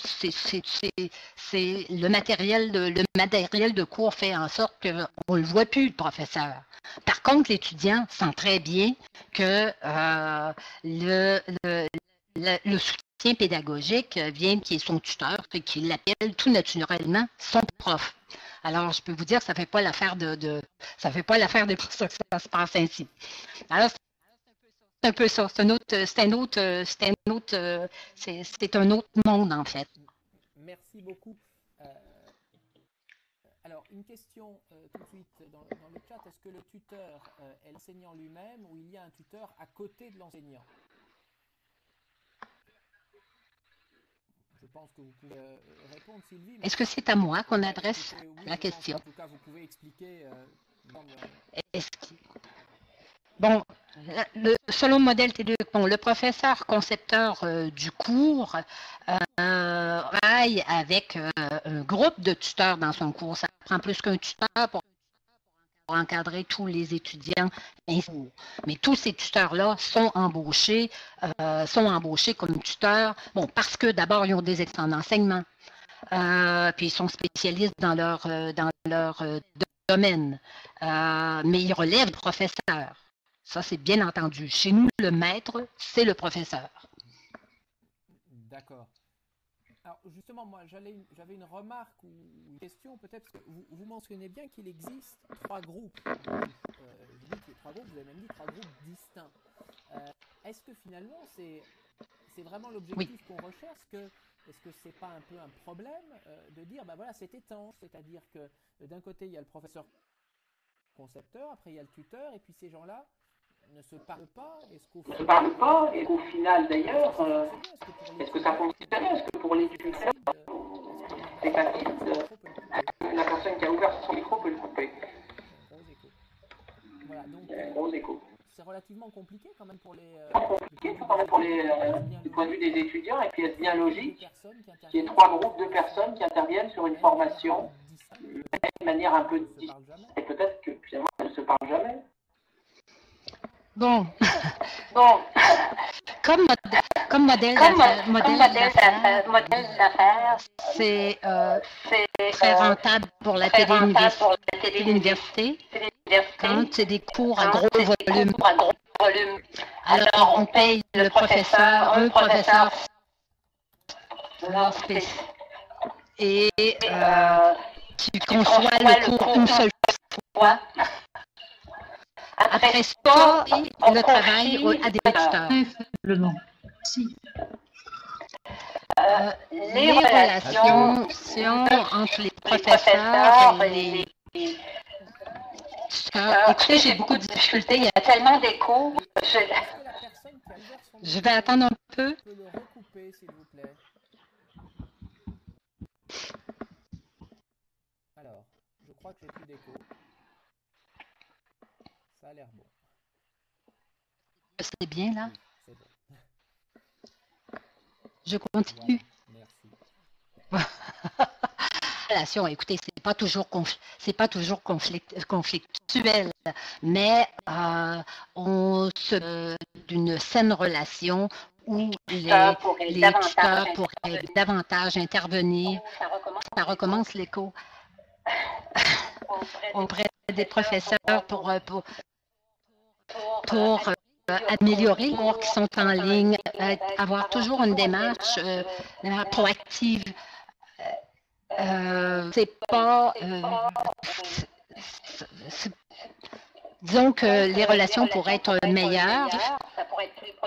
C'est le matériel de cours fait en sorte qu'on ne le voit plus, le professeur. Par contre, l'étudiant sent très bien que le soutien pédagogique vient qui est son tuteur et qui l'appelle tout naturellement son prof. Alors, je peux vous dire que ça ne fait pas l'affaire de ça que ça se passe ainsi. Alors, c'est un peu ça. C'est un autre monde, en fait. Merci beaucoup. Alors, une question tout de suite dans le chat. Est-ce que le tuteur est l'enseignant lui-même ou il y a un tuteur à côté de l'enseignant? Je pense que vous pouvez répondre, Sylvie. Est-ce que c'est à moi qu'on adresse la question? En tout cas, vous pouvez expliquer. Bon, selon le modèle T2, le professeur concepteur du cours travaille avec un groupe de tuteurs dans son cours. Ça prend plus qu'un tuteur pour encadrer tous les étudiants. Mais tous ces tuteurs-là sont embauchés comme tuteurs, bon, parce que d'abord, ils ont des excellents enseignements, puis ils sont spécialistes dans leur domaine, mais ils relèvent du professeur. Ça, c'est bien entendu. Chez nous, le maître, c'est le professeur. D'accord. Alors, justement, moi, j'avais une remarque ou une question, peut-être que vous mentionnez bien qu'il existe 3 groupes. Vous dites les 3 groupes, vous avez même dit 3 groupes distincts. Est-ce que finalement, ces c'est vraiment l'objectif qu'on recherche. Est-ce que c'est pas un peu un problème de dire, ben voilà, c'est étanche, c'est-à-dire que d'un côté il y a le professeur concepteur, après il y a le tuteur, et puis ces gens-là ne se parlent pas. Est-ce qu'au final, d'ailleurs, est-ce que ça fonctionne? Est-ce que pour les tuteurs, c'est facile? La personne qui a ouvert son micro peut le couper. Gros écho. Voilà, donc gros écho. c'est relativement compliqué quand même pour les. Du point de vue des étudiants, et puis est-ce bien logique qu'il y ait 3 groupes de personnes qui interviennent sur une formation de manière un peu distincte, et peut-être que finalement elles ne se parlent jamais. Bon, comme modèle d'affaires, c'est très rentable pour la téléuniversité quand c'est des cours à gros volume. Alors on paye un professeur et tu conçois le cours une seule fois. Après ça, le travail à des tuteurs. Les relations entre les professeurs et les tuteurs. Écoutez, j'ai beaucoup de difficultés. Il y a tellement d'écho. Je vais attendre un peu. Je peux le recouper, s'il vous plaît. Alors, je crois que j'ai plus d'écho. Ça a l'air bon. C'est bien là? C'est bon. Je continue. Voilà, Relation, écoutez, c'est pas toujours conflictuel, mais d'une saine relation où les tuteurs pourraient davantage intervenir. Ça recommence l'écho. Auprès des professeurs pour améliorer les cours qui sont en ligne, avoir toujours une démarche proactive. C'est pas disons que les relations pourraient être meilleures,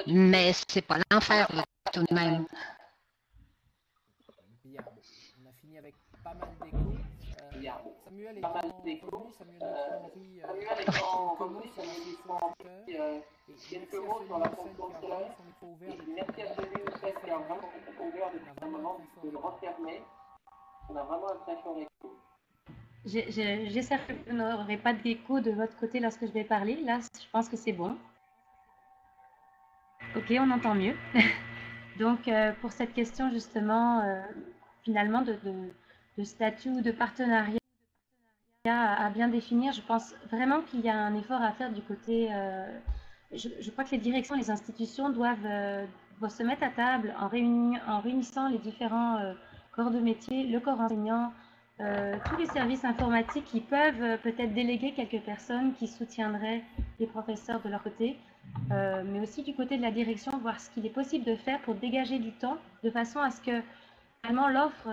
mais c'est pas l'enfer tout de même. Bien, on a fini avec pas mal d'écho. Samuel est en revenu, Samuel quelques mots sur la fonction scolaire. Merci à celui ou celle qui a vraiment ouvert depuis un moment de le refermer. On a vraiment un très fort écho. J'espère que vous n'aurez pas d'écho de votre côté lorsque je vais parler. Là, je pense que c'est bon. Ok, on entend mieux. Donc, pour cette question, justement, finalement, de statut ou de partenariat à bien définir, je pense vraiment qu'il y a un effort à faire du côté... je crois que les directions, les institutions doivent se mettre à table en réunissant les différents corps de métier, le corps enseignant, tous les services informatiques qui peuvent peut-être déléguer quelques personnes qui soutiendraient les professeurs de leur côté, mais aussi du côté de la direction, voir ce qu'il est possible de faire pour dégager du temps, de façon à ce que vraiment l'offre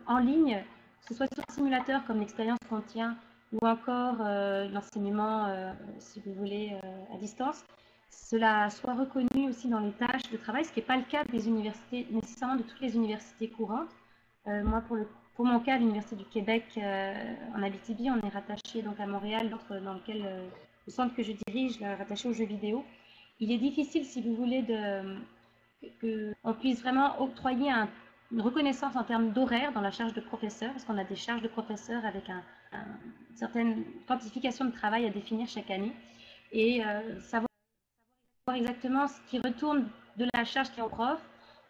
en ligne, que ce soit sur un simulateur comme l'expérience qu'on tient, ou encore l'enseignement, si vous voulez, à distance, cela soit reconnu aussi dans les tâches de travail, ce qui n'est pas le cas des universités, nécessairement de toutes les universités courantes. Moi, pour mon cas, l'Université du Québec, en Abitibi, on est rattaché donc à Montréal, dans lequel le centre que je dirige, rattaché aux jeux vidéo. Il est difficile, si vous voulez, qu'on puisse vraiment octroyer une reconnaissance en termes d'horaire dans la charge de professeur, parce qu'on a des charges de professeur avec une certaine quantification de travail à définir chaque année, et savoir exactement ce qui retourne de la charge qui est au prof,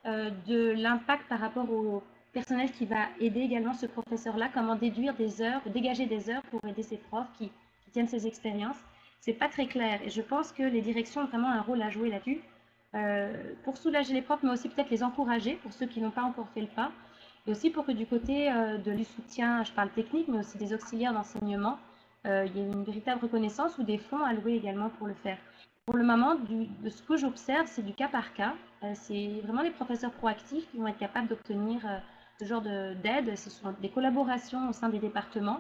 de l'impact par rapport au personnel qui va aider également ce professeur-là, comment déduire des heures, dégager des heures pour aider ces profs qui tiennent ces expériences. C'est pas très clair, et je pense que les directions ont vraiment un rôle à jouer là-dessus, pour soulager les profs, mais aussi peut-être les encourager pour ceux qui n'ont pas encore fait le pas, et aussi pour que du côté du soutien, je parle technique, mais aussi des auxiliaires d'enseignement, il y ait une véritable reconnaissance ou des fonds alloués également pour le faire. Pour le moment, de ce que j'observe, c'est du cas par cas. C'est vraiment les professeurs proactifs qui vont être capables d'obtenir ce genre d'aide. Ce sont des collaborations au sein des départements,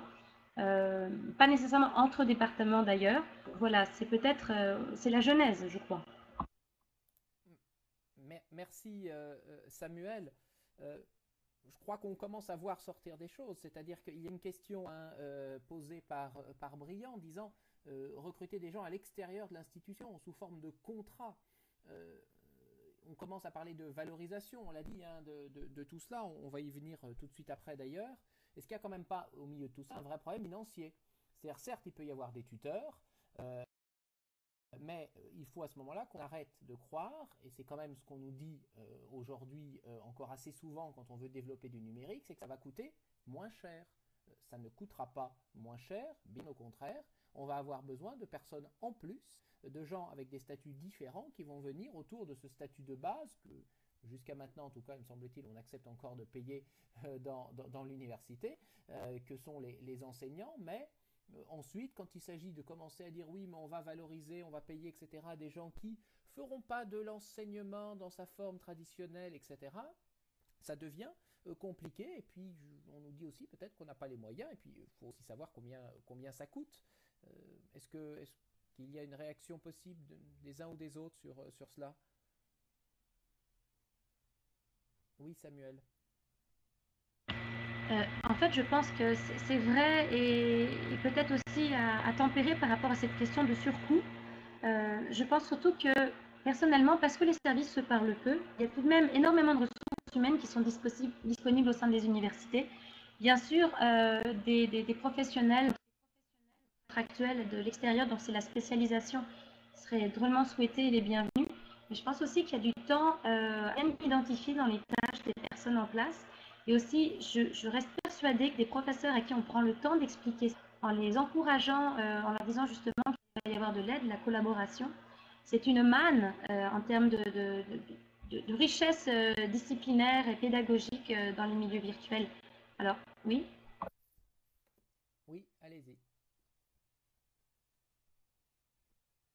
pas nécessairement entre départements d'ailleurs. Voilà, c'est peut-être c'est la genèse, je crois. Merci Samuel. Je crois qu'on commence à voir sortir des choses, c'est-à-dire qu'il y a une question posée par Briand disant recruter des gens à l'extérieur de l'institution sous forme de contrat. On commence à parler de valorisation, on l'a dit, hein, de tout cela, on va y venir tout de suite après d'ailleurs. Est-ce qu'il n'y a quand même pas au milieu de tout ça un vrai problème financier? C'est-à-dire certes il peut y avoir des tuteurs, mais il faut à ce moment-là qu'on arrête de croire, et c'est quand même ce qu'on nous dit aujourd'hui encore assez souvent quand on veut développer du numérique, c'est que ça va coûter moins cher. Ça ne coûtera pas moins cher, bien au contraire, on va avoir besoin de personnes en plus, de gens avec des statuts différents qui vont venir autour de ce statut de base que jusqu'à maintenant, en tout cas, il me semble-t-il, on accepte encore de payer dans l'université, que sont les enseignants, mais ensuite, quand il s'agit de commencer à dire oui, mais on va valoriser, on va payer, etc., des gens qui feront pas de l'enseignement dans sa forme traditionnelle, etc., ça devient compliqué. Et puis, on nous dit aussi peut-être qu'on n'a pas les moyens. Et puis, il faut aussi savoir combien ça coûte. Est-ce qu'il y a une réaction possible des uns ou des autres sur cela? Oui, Samuel. En fait, je pense que c'est vrai et peut-être aussi à tempérer par rapport à cette question de surcoût. Je pense surtout que, personnellement, parce que les services se parlent peu, il y a tout de même énormément de ressources humaines qui sont disponibles au sein des universités. Bien sûr, des professionnels actuels de l'extérieur, donc c'est la spécialisation, serait drôlement souhaitée et les bienvenus. Mais je pense aussi qu'il y a du temps bien identifié dans les tâches des personnes en place. Et aussi, je reste persuadée que des professeurs à qui on prend le temps d'expliquer, en les encourageant, en leur disant justement qu'il va y avoir de l'aide, de la collaboration, c'est une manne en termes de richesse disciplinaire et pédagogique dans les milieux virtuels. Alors, oui? Oui, allez-y.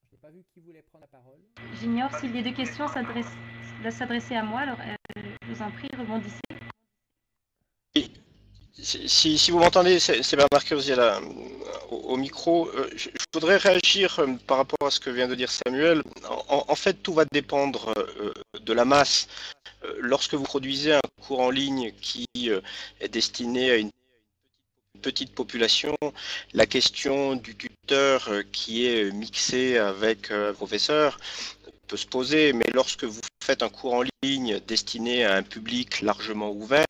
Je n'ai pas vu qui voulait prendre la parole. J'ignore si les deux questions s'adressaient à moi, alors je vous en prie, rebondissez. Si vous m'entendez, c'est Bernard Curzier là, au micro. Je voudrais réagir par rapport à ce que vient de dire Samuel. En fait, tout va dépendre de la masse. Lorsque vous produisez un cours en ligne qui est destiné à une petite population, la question du tuteur qui est mixé avec un professeur peut se poser, mais lorsque vous faites un cours en ligne destiné à un public largement ouvert,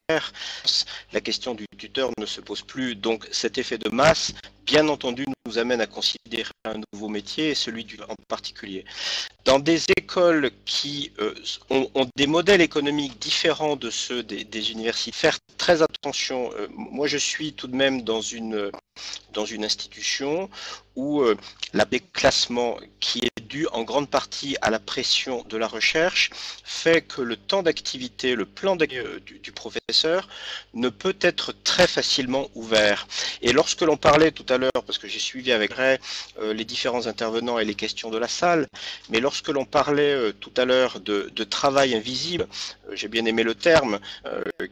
la question du tuteur ne se pose plus. Donc cet effet de masse, bien entendu, nous amène à considérer un nouveau métier, celui en particulier. Dans des écoles qui ont des modèles économiques différents de ceux des universités, faire très attention. Moi, je suis tout de même dans une institution où la déclassement qui est dû en grande partie à la pression de la recherche fait que le temps d'activité, le plan du professeur ne peut être très facilement ouvert. Et lorsque l'on parlait tout à l'heure, parce que j'ai suivi avec Ray les différents intervenants et les questions de la salle, mais lorsque l'on parlait tout à l'heure de travail invisible, j'ai bien aimé le terme,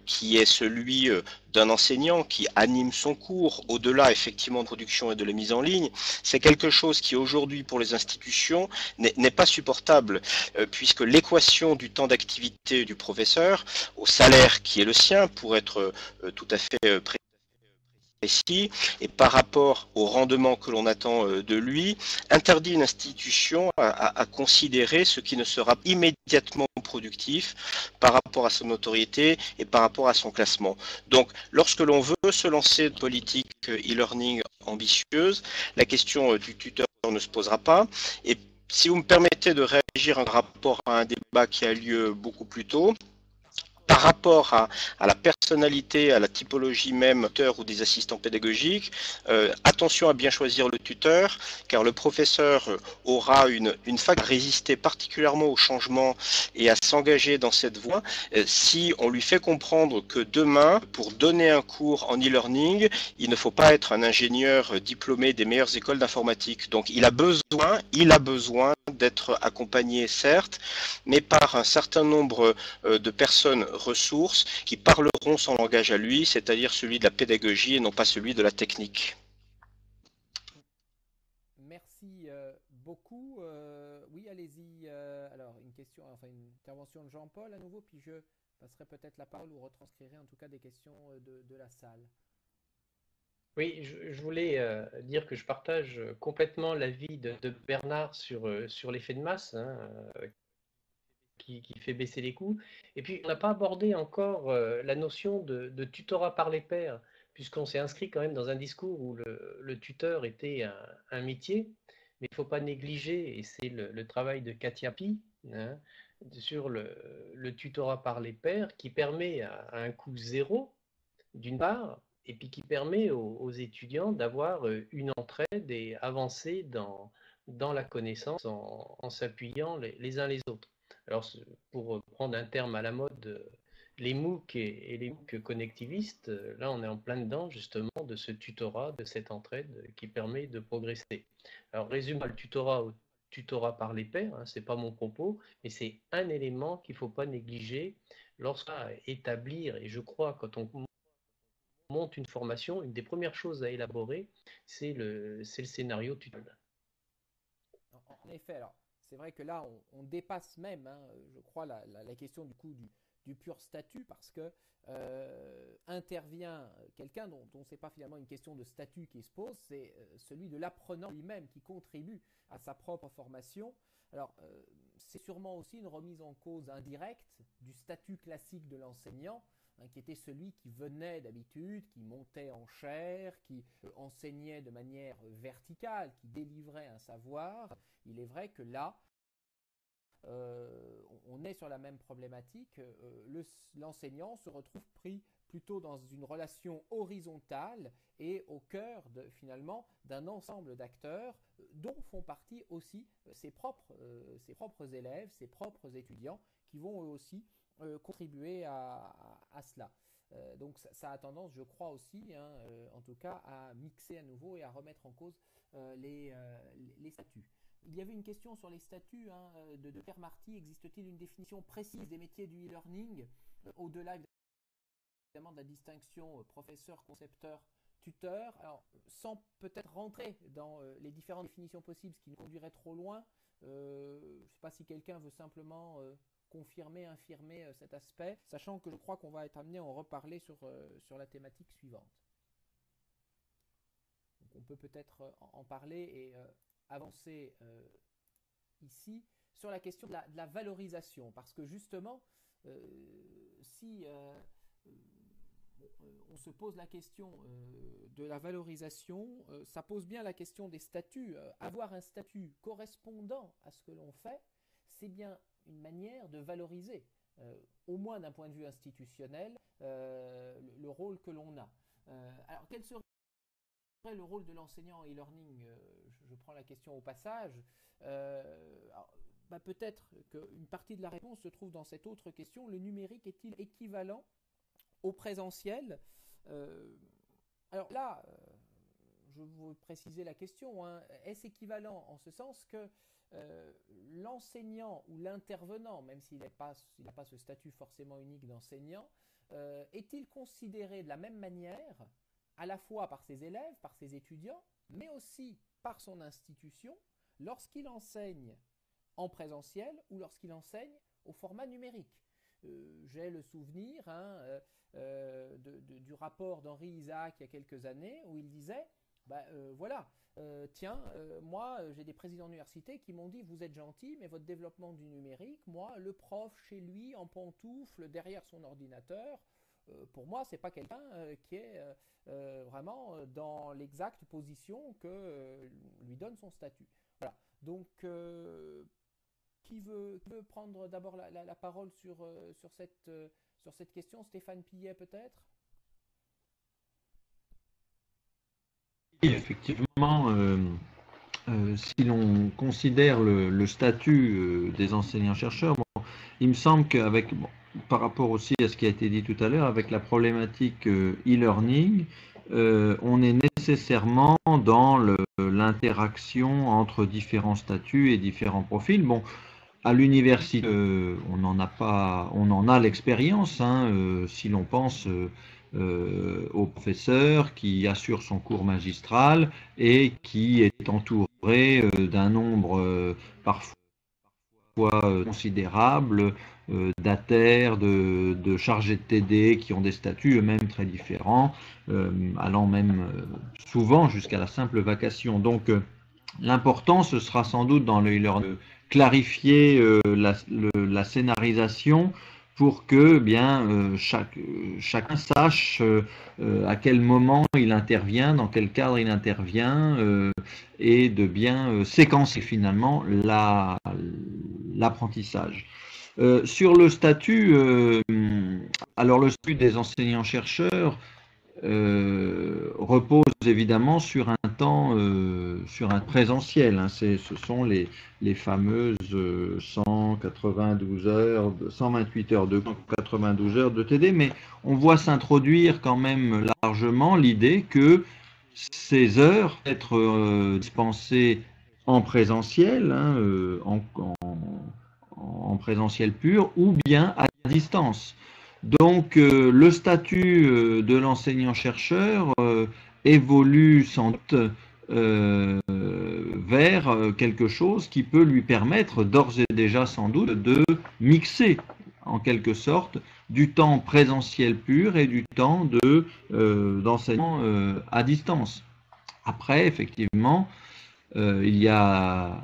qui est celui d'un enseignant qui anime son cours, au-delà effectivement de production et de la mise en ligne, c'est quelque chose qui aujourd'hui pour les institutions n'est pas supportable, puisque l'équation du temps d'activité du professeur au salaire qui est le sien, pour être tout à fait précis, et par rapport au rendement que l'on attend de lui, interdit une institution à considérer ce qui ne sera immédiatement productif par rapport à son notoriété et par rapport à son classement. Donc, lorsque l'on veut se lancer de politique e-learning ambitieuse, la question du tuteur ne se posera pas. Et si vous me permettez de réagir en rapport à un débat qui a lieu beaucoup plus tôt, par rapport à la personnalité, à la typologie même du tuteur ou des assistants pédagogiques, attention à bien choisir le tuteur, car le professeur aura une faculté à résister particulièrement au changement et à s'engager dans cette voie si on lui fait comprendre que demain, pour donner un cours en e-learning, il ne faut pas être un ingénieur diplômé des meilleures écoles d'informatique. Donc il a besoin d'être accompagné, certes, mais par un certain nombre de personnes ressources qui parleront son langage à lui, c'est-à-dire celui de la pédagogie et non pas celui de la technique. Merci beaucoup. Oui, allez-y. Alors, une question enfin une intervention de Jean-Paul à nouveau, puis je passerai peut-être la parole ou retranscrirai en tout cas des questions de la salle. Oui, je voulais dire que je partage complètement l'avis de Bernard sur l'effet de masse, hein, qui fait baisser les coûts. Et puis, on n'a pas abordé encore la notion de tutorat par les pairs, puisqu'on s'est inscrit quand même dans un discours où le tuteur était un métier, mais il ne faut pas négliger, et c'est le travail de Katia Pi, hein, sur le tutorat par les pairs, qui permet à un coût zéro, d'une part, et puis qui permet aux étudiants d'avoir une entraide et avancer dans la connaissance en s'appuyant les uns les autres. Alors, pour prendre un terme à la mode, les MOOC et les MOOC connectivistes, là, on est en plein dedans, justement, de ce tutorat, de cette entraide qui permet de progresser. Alors, résume le tutorat au tutorat par les pairs, hein, ce n'est pas mon propos, mais c'est un élément qu'il ne faut pas négliger lorsqu'on va établir, et je crois, quand on monte une formation, une des premières choses à élaborer, c'est le scénario tutoriel. En effet, alors c'est vrai que là on dépasse même, hein, je crois, la question du coup du pur statut, parce que intervient quelqu'un dont c'est pas finalement une question de statut qui se pose, c'est celui de l'apprenant lui-même qui contribue à sa propre formation. Alors c'est sûrement aussi une remise en cause indirecte du statut classique de l'enseignant, qui était celui qui venait d'habitude, qui montait en chaire, qui enseignait de manière verticale, qui délivrait un savoir. Il est vrai que là, on est sur la même problématique. L'enseignant se retrouve pris plutôt dans une relation horizontale et au cœur finalement d'un ensemble d'acteurs dont font partie aussi ses propres élèves, ses propres étudiants qui vont eux aussi contribuer à cela. Donc ça a tendance, je crois aussi, hein, en tout cas, à mixer à nouveau et à remettre en cause les statuts. Il y avait une question sur les statuts, hein, de Pierre Marty. Existe-t-il une définition précise des métiers du e-learning, au-delà évidemment de la distinction professeur, concepteur, tuteur? Alors, sans peut-être rentrer dans les différentes définitions possibles, ce qui nous conduirait trop loin, je ne sais pas si quelqu'un veut simplement confirmer, infirmer cet aspect, sachant que je crois qu'on va être amené à en reparler sur la thématique suivante. Donc on peut peut-être en parler et avancer ici sur la question de la valorisation, parce que justement, si on se pose la question de la valorisation, ça pose bien la question des statuts. Avoir un statut correspondant à ce que l'on fait, c'est bien une manière de valoriser, au moins d'un point de vue institutionnel, le rôle que l'on a. Alors, quel serait le rôle de l'enseignant e-learning? Je prends la question au passage. Peut-être qu'une partie de la réponse se trouve dans cette autre question. Le numérique est-il équivalent au présentiel? Alors là, je veux préciser la question, hein. Est-ce équivalent en ce sens que l'enseignant ou l'intervenant, même s'il n'a pas ce statut forcément unique d'enseignant, est-il considéré de la même manière, à la fois par ses élèves, par ses étudiants, mais aussi par son institution, lorsqu'il enseigne en présentiel ou lorsqu'il enseigne au format numérique? J'ai le souvenir du rapport d'Henri Isaac il y a quelques années où il disait moi j'ai des présidents d'université qui m'ont dit: vous êtes gentil, mais votre développement du numérique, moi, le prof chez lui en pantoufle derrière son ordinateur, pour moi c'est pas quelqu'un qui est vraiment dans l'exacte position que lui donne son statut. Voilà. Donc qui veut prendre d'abord la parole sur cette question? Stéphane Pillet peut-être? Oui, effectivement, si l'on considère le statut des enseignants-chercheurs, il me semble qu'avec, par rapport aussi à ce qui a été dit tout à l'heure, avec la problématique e-learning, on est nécessairement dans l'interaction entre différents statuts et différents profils. Bon, à l'université, on en a l'expérience, hein, si l'on pense au professeur qui assure son cours magistral et qui est entouré d'un nombre parfois parfois considérables, d'ATER, de chargés de TD qui ont des statuts eux-mêmes très différents, allant même souvent jusqu'à la simple vacation. Donc l'important, ce sera sans doute dans le e-learning de clarifier la scénarisation pour que chacun sache à quel moment il intervient, dans quel cadre il intervient, et de bien séquencer finalement l'apprentissage. Sur le statut, alors le statut des enseignants-chercheurs repose évidemment sur un temps, sur un présentiel. Hein. Ce sont les fameuses 192 heures, 128 heures de 192 heures de TD, mais on voit s'introduire quand même largement l'idée que ces heures être dispensées en présentiel, hein, en présentiel pur, ou bien à distance. Donc le statut de l'enseignant-chercheur évolue sans doute vers quelque chose qui peut lui permettre d'ores et déjà sans doute de mixer en quelque sorte du temps présentiel pur et du temps d'enseignement à distance. Après, effectivement, il y a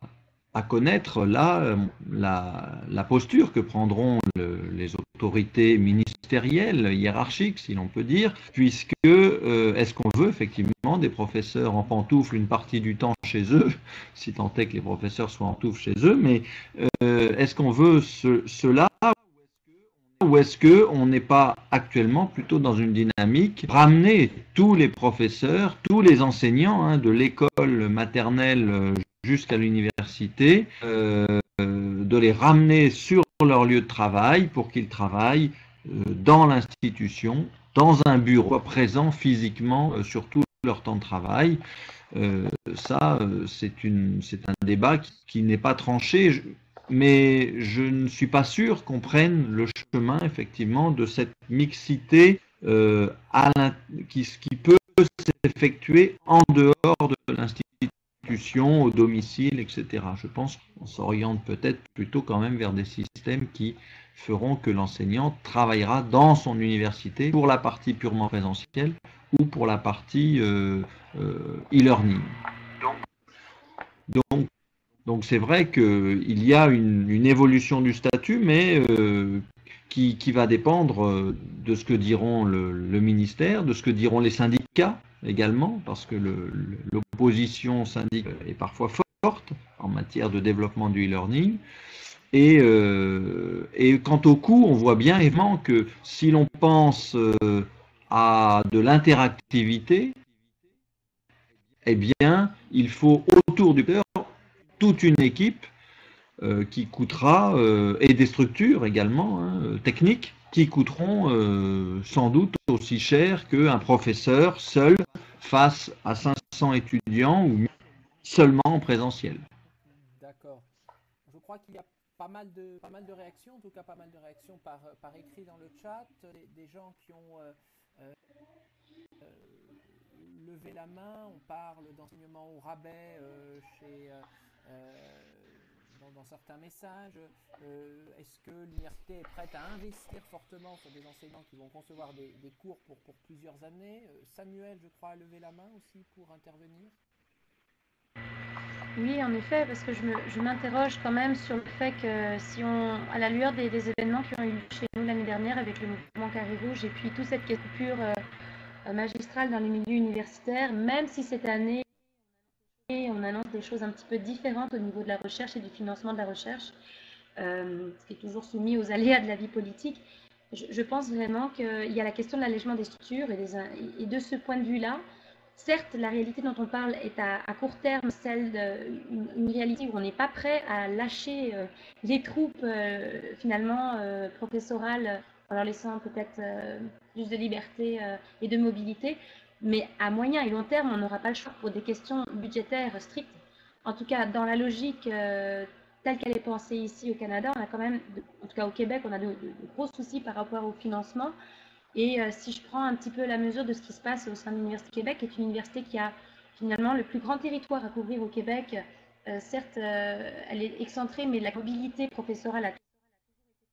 à connaître là la posture que prendront les autorités ministérielles, hiérarchiques, si l'on peut dire, puisque est-ce qu'on veut effectivement des professeurs en pantoufles une partie du temps chez eux, si tant est que les professeurs soient en pantoufles chez eux, mais est-ce qu'on veut cela, ou est-ce qu'on n'est pas actuellement plutôt dans une dynamique ramener tous les professeurs, tous les enseignants, hein, de l'école maternelle jusqu'à l'université, de les ramener sur leur lieu de travail pour qu'ils travaillent dans l'institution, dans un bureau, présent physiquement sur tout leur temps de travail. Ça, c'est un débat qui n'est pas tranché, mais je ne suis pas sûr qu'on prenne le chemin, effectivement, de cette mixité qui peut s'effectuer en dehors de l'institution, au domicile, etc. Je pense qu'on s'oriente peut-être plutôt quand même vers des systèmes qui feront que l'enseignant travaillera dans son université pour la partie purement présentielle ou pour la partie e-learning. Donc c'est vrai qu'il y a une évolution du statut, mais qui va dépendre de ce que diront le ministère, de ce que diront les syndicats également, parce que l'opposition syndicale est parfois forte en matière de développement du e-learning. Et quant au coût, on voit bien évidemment que si l'on pense à de l'interactivité, eh bien, il faut autour du cœur toute une équipe qui coûtera, et des structures également, hein, techniques, qui coûteront sans doute aussi cher qu'un professeur seul face à 500 étudiants ou seulement en présentiel. D'accord. Je crois qu'il y a pas mal de réactions, en tout cas pas mal de réactions par écrit dans le chat, des gens qui ont levé la main. On parle d'enseignement au rabais dans certains messages. Est-ce que l'université est prête à investir fortement sur des enseignants qui vont concevoir des cours pour plusieurs années? Samuel, je crois, a levé la main aussi pour intervenir. Oui, en effet, parce que je m'interroge quand même sur le fait que si à la lueur des événements qui ont eu lieu chez nous l'année dernière avec le mouvement Carré Rouge et puis toute cette coupure magistrale dans les milieux universitaires, même si cette année on annonce des choses un petit peu différentes au niveau de la recherche et du financement de la recherche, ce qui est toujours soumis aux aléas de la vie politique, je pense vraiment qu'il y a la question de l'allègement des structures et de ce point de vue-là, certes, la réalité dont on parle est à court terme celle d'une réalité où on n'est pas prêt à lâcher les troupes finalement professorales en leur laissant peut-être plus de liberté et de mobilité. Mais à moyen et long terme, on n'aura pas le choix pour des questions budgétaires strictes. En tout cas, dans la logique telle qu'elle est pensée ici au Canada, on a quand même, en tout cas au Québec, on a de gros soucis par rapport au financement. Et si je prends un petit peu la mesure de ce qui se passe au sein de l'Université du Québec, qui est une université qui a finalement le plus grand territoire à couvrir au Québec certes, elle est excentrée, mais la mobilité professorale a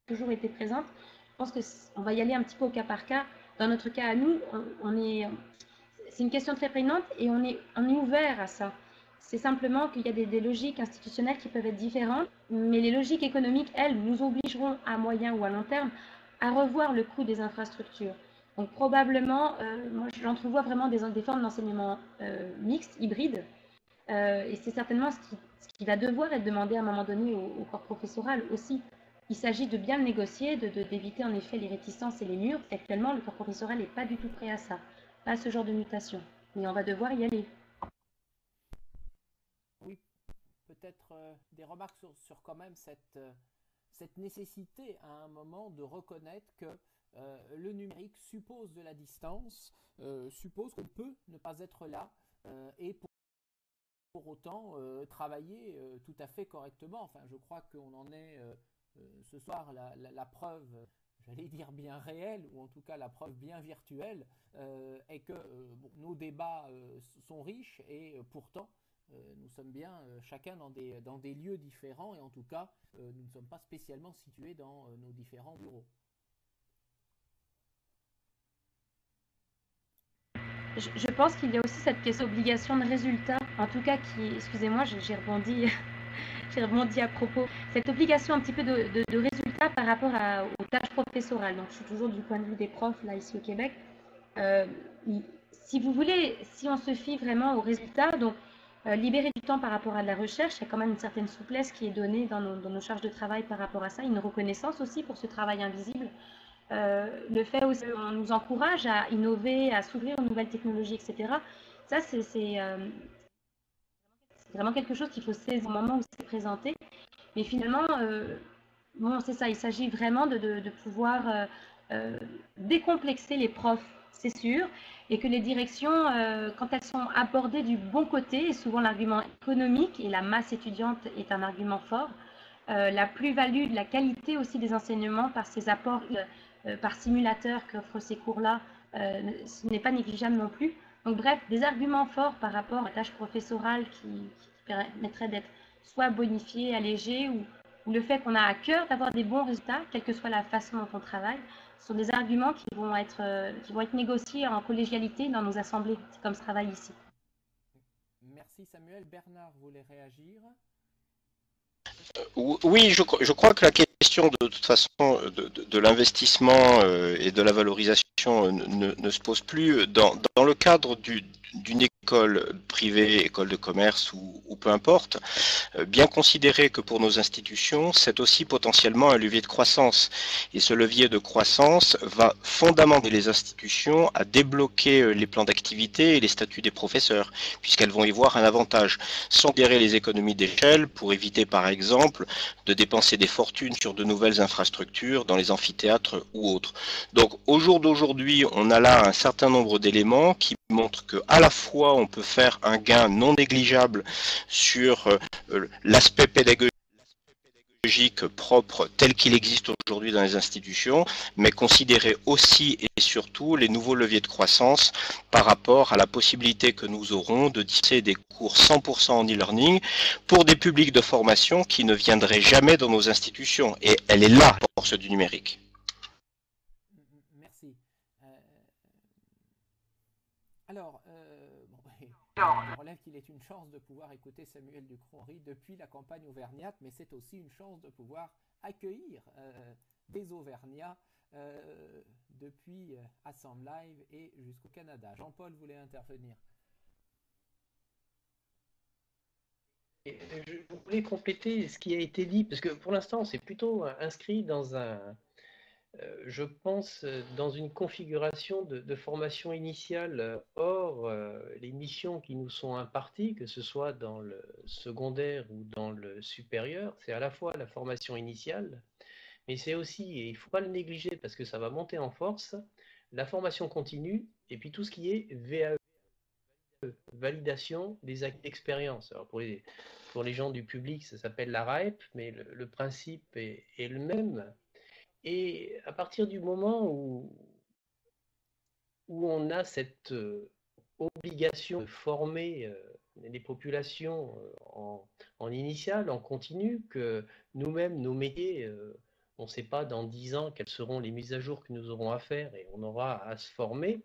toujours été présente. Je pense qu'on va y aller un petit peu au cas par cas. Dans notre cas à nous, c'est une question très prégnante et on est ouvert à ça. C'est simplement qu'il y a des logiques institutionnelles qui peuvent être différentes, mais les logiques économiques, elles, nous obligeront à moyen ou à long terme à revoir le coût des infrastructures. Donc probablement, moi j'entrevois vraiment des formes d'enseignement mixtes, hybrides, et c'est certainement ce qui va devoir être demandé à un moment donné au corps professoral aussi. Il s'agit de bien le négocier, d'éviter en effet les réticences et les murs. Actuellement, le corps professoral n'est pas du tout prêt à ça, pas à ce genre de mutation. Mais on va devoir y aller. Oui, peut-être des remarques sur quand même cette nécessité à un moment de reconnaître que le numérique suppose de la distance, suppose qu'on peut ne pas être là et pour autant travailler tout à fait correctement. Enfin, je crois qu'on en est ce soir la preuve, j'allais dire bien réelle, ou en tout cas la preuve bien virtuelle, est que nos débats sont riches et pourtant nous sommes bien chacun dans des lieux différents et en tout cas nous ne sommes pas spécialement situés dans nos différents bureaux. Je pense qu'il y a aussi cette question d'obligation de résultat, en tout cas excusez-moi, j'ai rebondi, j'ai rebondi à propos, cette obligation un petit peu de résultat par rapport aux tâches professorales. Donc je suis toujours du point de vue des profs là ici au Québec. Si vous voulez, si on se fie vraiment aux résultats, donc libérer du temps par rapport à de la recherche, il y a quand même une certaine souplesse qui est donnée dans nos charges de travail par rapport à ça, une reconnaissance aussi pour ce travail invisible. Le fait aussi qu'on nous encourage à innover, à s'ouvrir aux nouvelles technologies, etc. Ça, c'est vraiment quelque chose qu'il faut saisir au moment où c'est présenté. Mais finalement, bon, c'est ça, il s'agit vraiment de pouvoir décomplexer les profs, c'est sûr, et que les directions, quand elles sont abordées du bon côté, et souvent l'argument économique, et la masse étudiante est un argument fort, la plus-value de la qualité aussi des enseignements par ces apports par simulateur qu'offrent ces cours-là, ce n'est pas négligeable non plus. Donc bref, des arguments forts par rapport à la tâche professorale qui permettraient d'être soit bonifiés, allégés, ou le fait qu'on a à cœur d'avoir des bons résultats, quelle que soit la façon dont on travaille, sont des arguments qui vont être négociés en collégialité dans nos assemblées, comme ce travail ici. Merci Samuel. Bernard voulait réagir. Oui, je crois que la question de toute façon de l'investissement et de la valorisation ne se pose plus dans le cadre d'une école privée, école de commerce ou peu importe, bien considérer que pour nos institutions, c'est aussi potentiellement un levier de croissance. Et ce levier de croissance va fondamenter les institutions à débloquer les plans d'activité et les statuts des professeurs, puisqu'elles vont y voir un avantage, sans considérer les économies d'échelle pour éviter par exemple de dépenser des fortunes sur de nouvelles infrastructures dans les amphithéâtres ou autres. Donc au jour d'aujourd'hui, on a là un certain nombre d'éléments qui montrent qu'à la fois on peut faire un gain non négligeable sur l'aspect pédagogique propre tel qu'il existe aujourd'hui dans les institutions, mais considérer aussi et surtout les nouveaux leviers de croissance par rapport à la possibilité que nous aurons de disposer des cours 100% en e-learning pour des publics de formation qui ne viendraient jamais dans nos institutions. Et elle est là, la force du numérique. Merci. Alors, je relève qu'il est une chance de pouvoir écouter Samuel Ducrot-Henry depuis la campagne auvergnate, mais c'est aussi une chance de pouvoir accueillir des Auvergnats depuis Assemble Live et jusqu'au Canada. Jean-Paul voulait intervenir. Je voulais compléter ce qui a été dit, parce que pour l'instant, c'est plutôt inscrit dans je pense, dans une configuration de formation initiale hors les missions qui nous sont imparties, que ce soit dans le secondaire ou dans le supérieur. C'est à la fois la formation initiale, mais c'est aussi, et il ne faut pas le négliger parce que ça va monter en force, la formation continue et puis tout ce qui est VAE, validation des acquis d'expérience. Alors pour les gens du public, ça s'appelle la RAEP, mais le principe est le même. Et à partir du moment où on a cette obligation de former les populations en initiale, en continu, que nous-mêmes, nos métiers, on ne sait pas dans 10 ans quelles seront les mises à jour que nous aurons à faire et on aura à se former.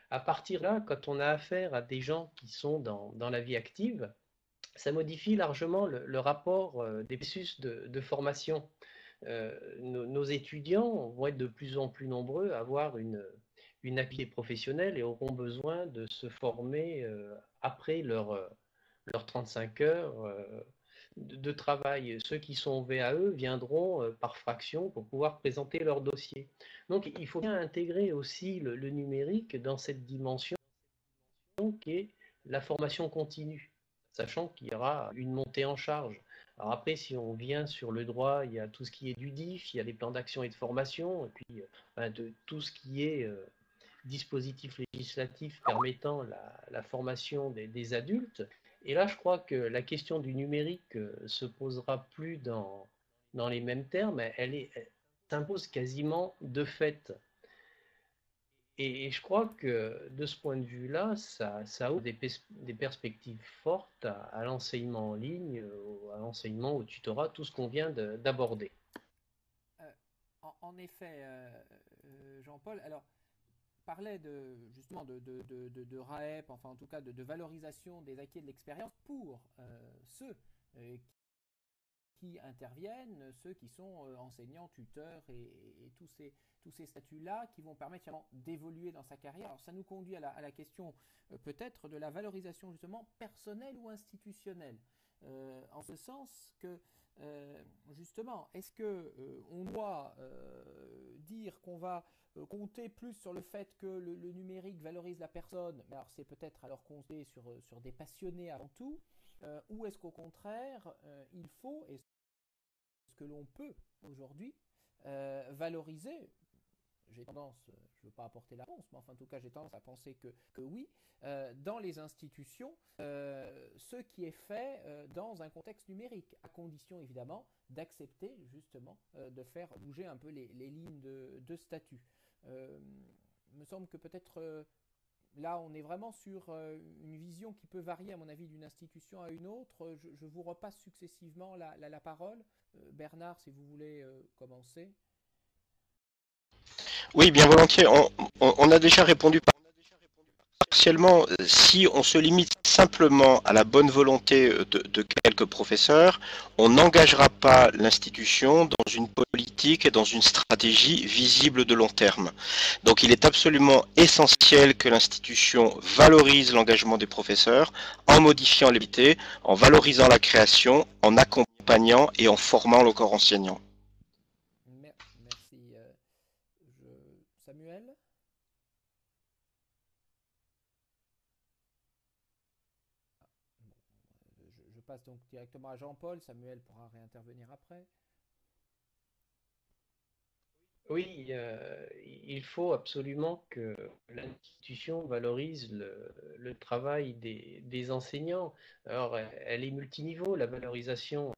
À partir de là, quand on a affaire à des gens qui sont dans la vie active, ça modifie largement le rapport des processus de formation. Nos étudiants vont être de plus en plus nombreux à avoir une activité professionnelle et auront besoin de se former après leurs 35 heures de travail. Ceux qui sont VAE viendront par fraction pour pouvoir présenter leur dossier. Donc il faut bien intégrer aussi le numérique dans cette dimension qui est la formation continue, sachant qu'il y aura une montée en charge. Alors après, si on vient sur le droit, il y a tout ce qui est du DIF, il y a les plans d'action et de formation, et puis de tout ce qui est dispositif législatif permettant la formation des adultes. Et là, je crois que la question du numérique se posera plus dans les mêmes termes, elle s'impose quasiment de fait. Et je crois que de ce point de vue-là, ça ouvre des perspectives fortes à l'enseignement en ligne, à l'enseignement, au tutorat, tout ce qu'on vient d'aborder. En effet, Jean-Paul, alors, parlait justement de RAEP, enfin en tout cas de valorisation des acquis et de l'expérience pour ceux qui interviennent, ceux qui sont enseignants, tuteurs et tous ces statuts-là qui vont permettre d'évoluer dans sa carrière. Alors ça nous conduit à la question peut-être de la valorisation justement personnelle ou institutionnelle. En ce sens que justement, est-ce que on doit dire qu'on va compter plus sur le fait que le numérique valorise la personne, mais alors c'est peut-être alors compter sur des passionnés avant tout, ou est-ce qu'au contraire, il faut, et ce que l'on peut aujourd'hui, valoriser, j'ai tendance, je ne veux pas apporter la réponse, mais enfin en tout cas j'ai tendance à penser que oui, dans les institutions, ce qui est fait dans un contexte numérique, à condition évidemment d'accepter justement de faire bouger un peu les lignes de statut. Il me semble que peut-être là on est vraiment sur une vision qui peut varier à mon avis d'une institution à une autre. Je vous repasse successivement la parole. Bernard, si vous voulez commencer. Oui, bien volontiers. On a déjà répondu partiellement. Si on se limite simplement à la bonne volonté de quelques professeurs, on n'engagera pas l'institution dans une politique et dans une stratégie visible de long terme. Donc il est absolument essentiel que l'institution valorise l'engagement des professeurs en modifiant les métiers, en valorisant la création, en accompagnant et en formant le corps enseignant. Merci. Samuel ? Je passe donc directement à Jean-Paul. Samuel pourra réintervenir après. Oui, il faut absolument que l'institution valorise le travail des enseignants. Alors, elle est multiniveau, la valorisation,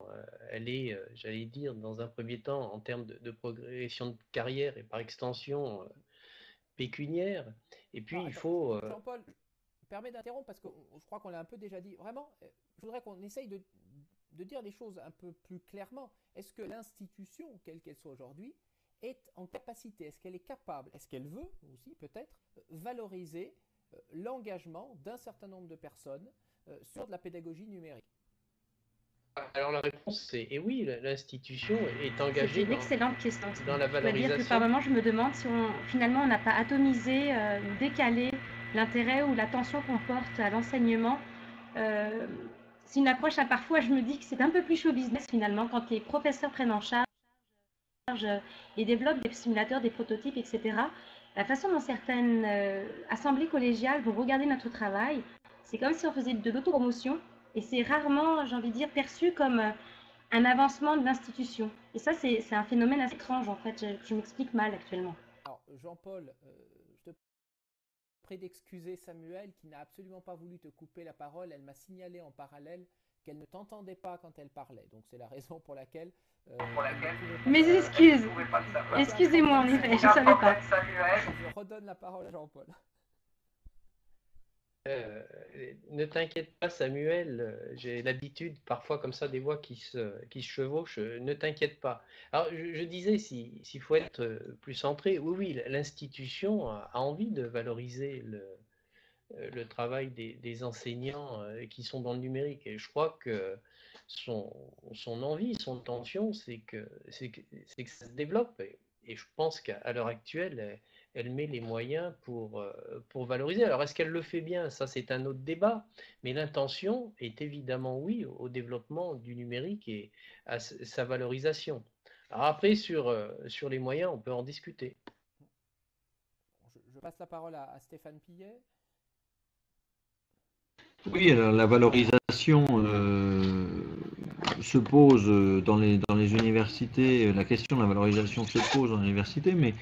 elle est, j'allais dire, dans un premier temps, en termes de progression de carrière et par extension pécuniaire. Et puis, il faut... Jean-Paul, permets d'interrompre parce que je crois qu'on l'a un peu déjà dit. Vraiment, je voudrais qu'on essaye de dire les choses un peu plus clairement. Est-ce que l'institution, quelle qu'elle soit aujourd'hui, est en capacité, est-ce qu'elle est capable, est-ce qu'elle veut aussi peut-être valoriser l'engagement d'un certain nombre de personnes sur de la pédagogie numérique? Alors la réponse est oui, l'institution est engagée. C'est une excellente question. Dans la valorisation. Je dois dire que par moment je me demande si finalement on n'a pas atomisé ou décalé l'intérêt ou l'attention qu'on porte à l'enseignement. C'est une approche, parfois je me dis que c'est un peu plus show business finalement quand les professeurs prennent en charge et développent des simulateurs, des prototypes, etc. La façon dont certaines assemblées collégiales vont regarder notre travail, c'est comme si on faisait de l'autopromotion et c'est rarement, j'ai envie de dire, perçu comme un avancement de l'institution. Et ça, c'est un phénomène assez étrange en fait, je m'explique mal actuellement. Alors Jean-Paul, je te prie d'excuser Samuel qui n'a absolument pas voulu te couper la parole, elle m'a signalé en parallèle qu'elle ne t'entendait pas quand elle parlait. Donc c'est la raison pour laquelle... Mes excuses. Excusez-moi, en effet, je ne savais pas. Je redonne la parole à Jean-Paul. Ne t'inquiète pas, Samuel, j'ai l'habitude parfois comme ça des voix qui se chevauchent, ne t'inquiète pas. Alors je disais, s'il faut être plus centré, oui, l'institution a envie de valoriser le travail des enseignants qui sont dans le numérique. Et je crois que son envie, son intention, c'est que ça se développe. Et je pense qu'à l'heure actuelle, elle met les moyens pour valoriser. Alors, est-ce qu'elle le fait bien? Ça, c'est un autre débat. Mais l'intention est évidemment, oui, au développement du numérique et à sa valorisation. Alors après, sur les moyens, on peut en discuter. Je passe la parole à Stéphane Pillet. Oui, alors la valorisation se pose dans les universités, la question de la valorisation se pose dans l'université, mais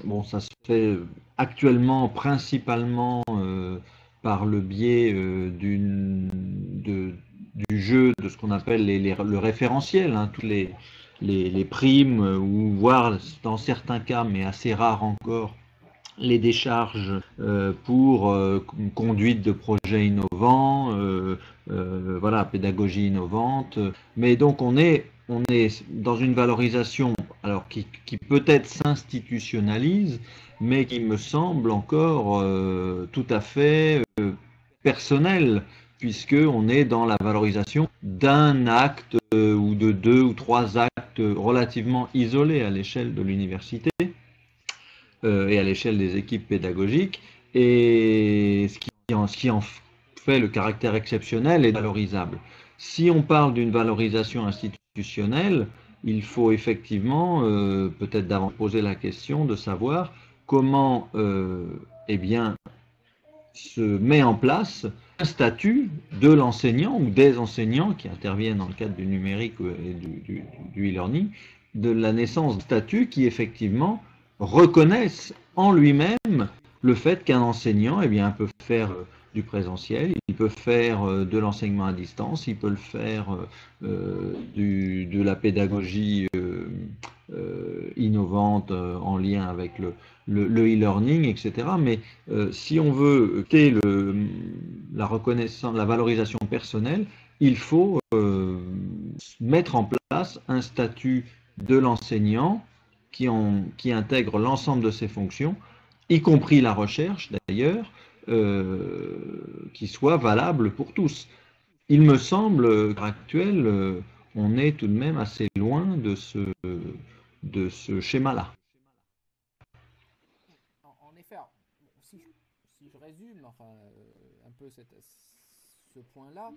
bon, ça se fait actuellement principalement par le biais du jeu de ce qu'on appelle le référentiel, hein, tous les primes, ou voire dans certains cas, mais assez rares encore, les décharges pour conduite de projets innovants, voilà, pédagogie innovante. Mais donc on est dans une valorisation alors qui peut-être s'institutionnalise, mais qui me semble encore tout à fait personnelle, puisqu'on est dans la valorisation d'un acte ou de 2 ou 3 actes relativement isolés à l'échelle de l'université et à l'échelle des équipes pédagogiques, et ce qui en fait le caractère exceptionnel et valorisable. Si on parle d'une valorisation institutionnelle, il faut effectivement peut-être davantage poser la question de savoir comment eh bien, se met en place un statut de l'enseignant ou des enseignants qui interviennent dans le cadre du numérique et du e-learning, de la naissance de statut qui effectivement reconnaissent en lui-même le fait qu'un enseignant eh bien, peut faire du présentiel, il peut faire de l'enseignement à distance, il peut le faire de la pédagogie innovante en lien avec le e-learning, etc. Mais si on veut la reconnaissance, la valorisation personnelle, il faut mettre en place un statut de l'enseignant qui intègre l'ensemble de ses fonctions, y compris la recherche d'ailleurs, qui soit valable pour tous. Il me semble qu'à l'heure actuelle, on est tout de même assez loin de ce schéma-là. En effet, si je résume un peu ce point-là,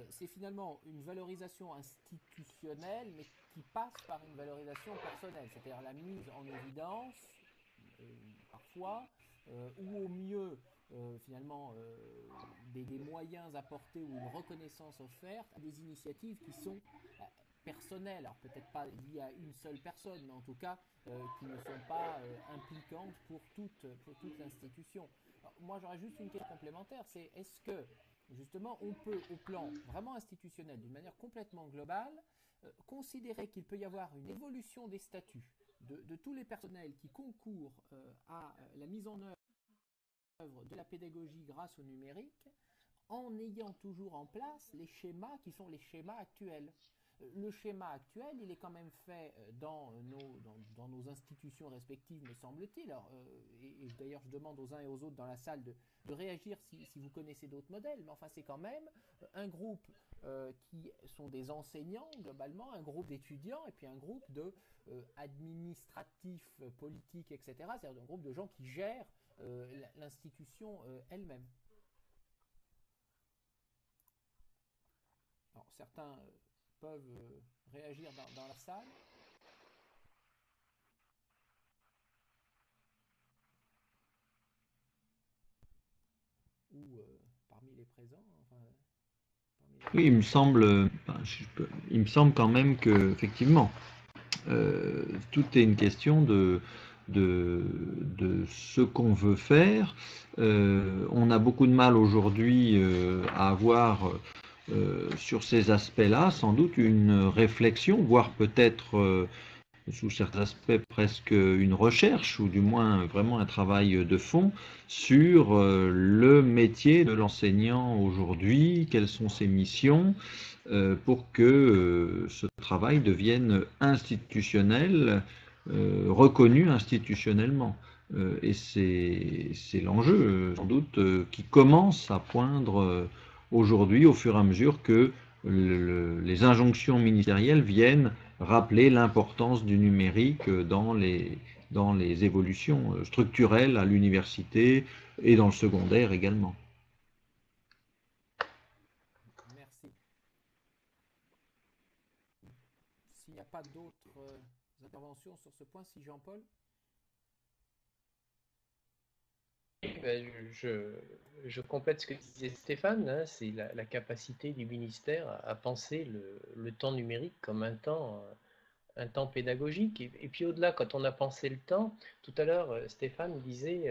c'est finalement une valorisation institutionnelle, mais qui passe par une valorisation personnelle, c'est-à-dire la mise en évidence, parfois, ou au mieux, finalement, des moyens apportés ou une reconnaissance offerte à des initiatives qui sont personnelles, alors peut-être pas liées à une seule personne, mais en tout cas qui ne sont pas impliquantes pour toute l'institution. Moi, j'aurais juste une question complémentaire, c'est est-ce que justement on peut, au plan vraiment institutionnel, d'une manière complètement globale, considérer qu'il peut y avoir une évolution des statuts de tous les personnels qui concourent à la mise en œuvre de la pédagogie grâce au numérique, en ayant toujours en place les schémas qui sont les schémas actuels. Le schéma actuel, il est quand même fait dans nos institutions respectives, me semble-t-il. Et d'ailleurs, je demande aux uns et aux autres dans la salle de réagir si vous connaissez d'autres modèles. Mais enfin, c'est quand même un groupe qui sont des enseignants, globalement, un groupe d'étudiants, et puis un groupe de administratifs, politiques, etc. C'est-à-dire un groupe de gens qui gèrent l'institution elle-même. Alors, certains peuvent réagir dans la salle. Ou parmi les présents. Oui, il me semble quand même que effectivement, tout est une question de ce qu'on veut faire. On a beaucoup de mal aujourd'hui à avoir sur ces aspects-là, sans doute une réflexion, voire peut-être sous certains aspects presque une recherche, ou du moins vraiment un travail de fond sur le métier de l'enseignant aujourd'hui, quelles sont ses missions, pour que ce travail devienne institutionnel, reconnu institutionnellement. Et c'est l'enjeu, sans doute, qui commence à poindre aujourd'hui au fur et à mesure que les injonctions ministérielles viennent rappeler l'importance du numérique dans les évolutions structurelles à l'université et dans le secondaire également. Merci. S'il n'y a pas d'autres interventions sur ce point, si Jean-Paul? Je complète ce que disait Stéphane, hein, c'est la capacité du ministère à penser le temps numérique comme un temps pédagogique. Et puis au-delà, quand on a pensé le temps, tout à l'heure, Stéphane disait,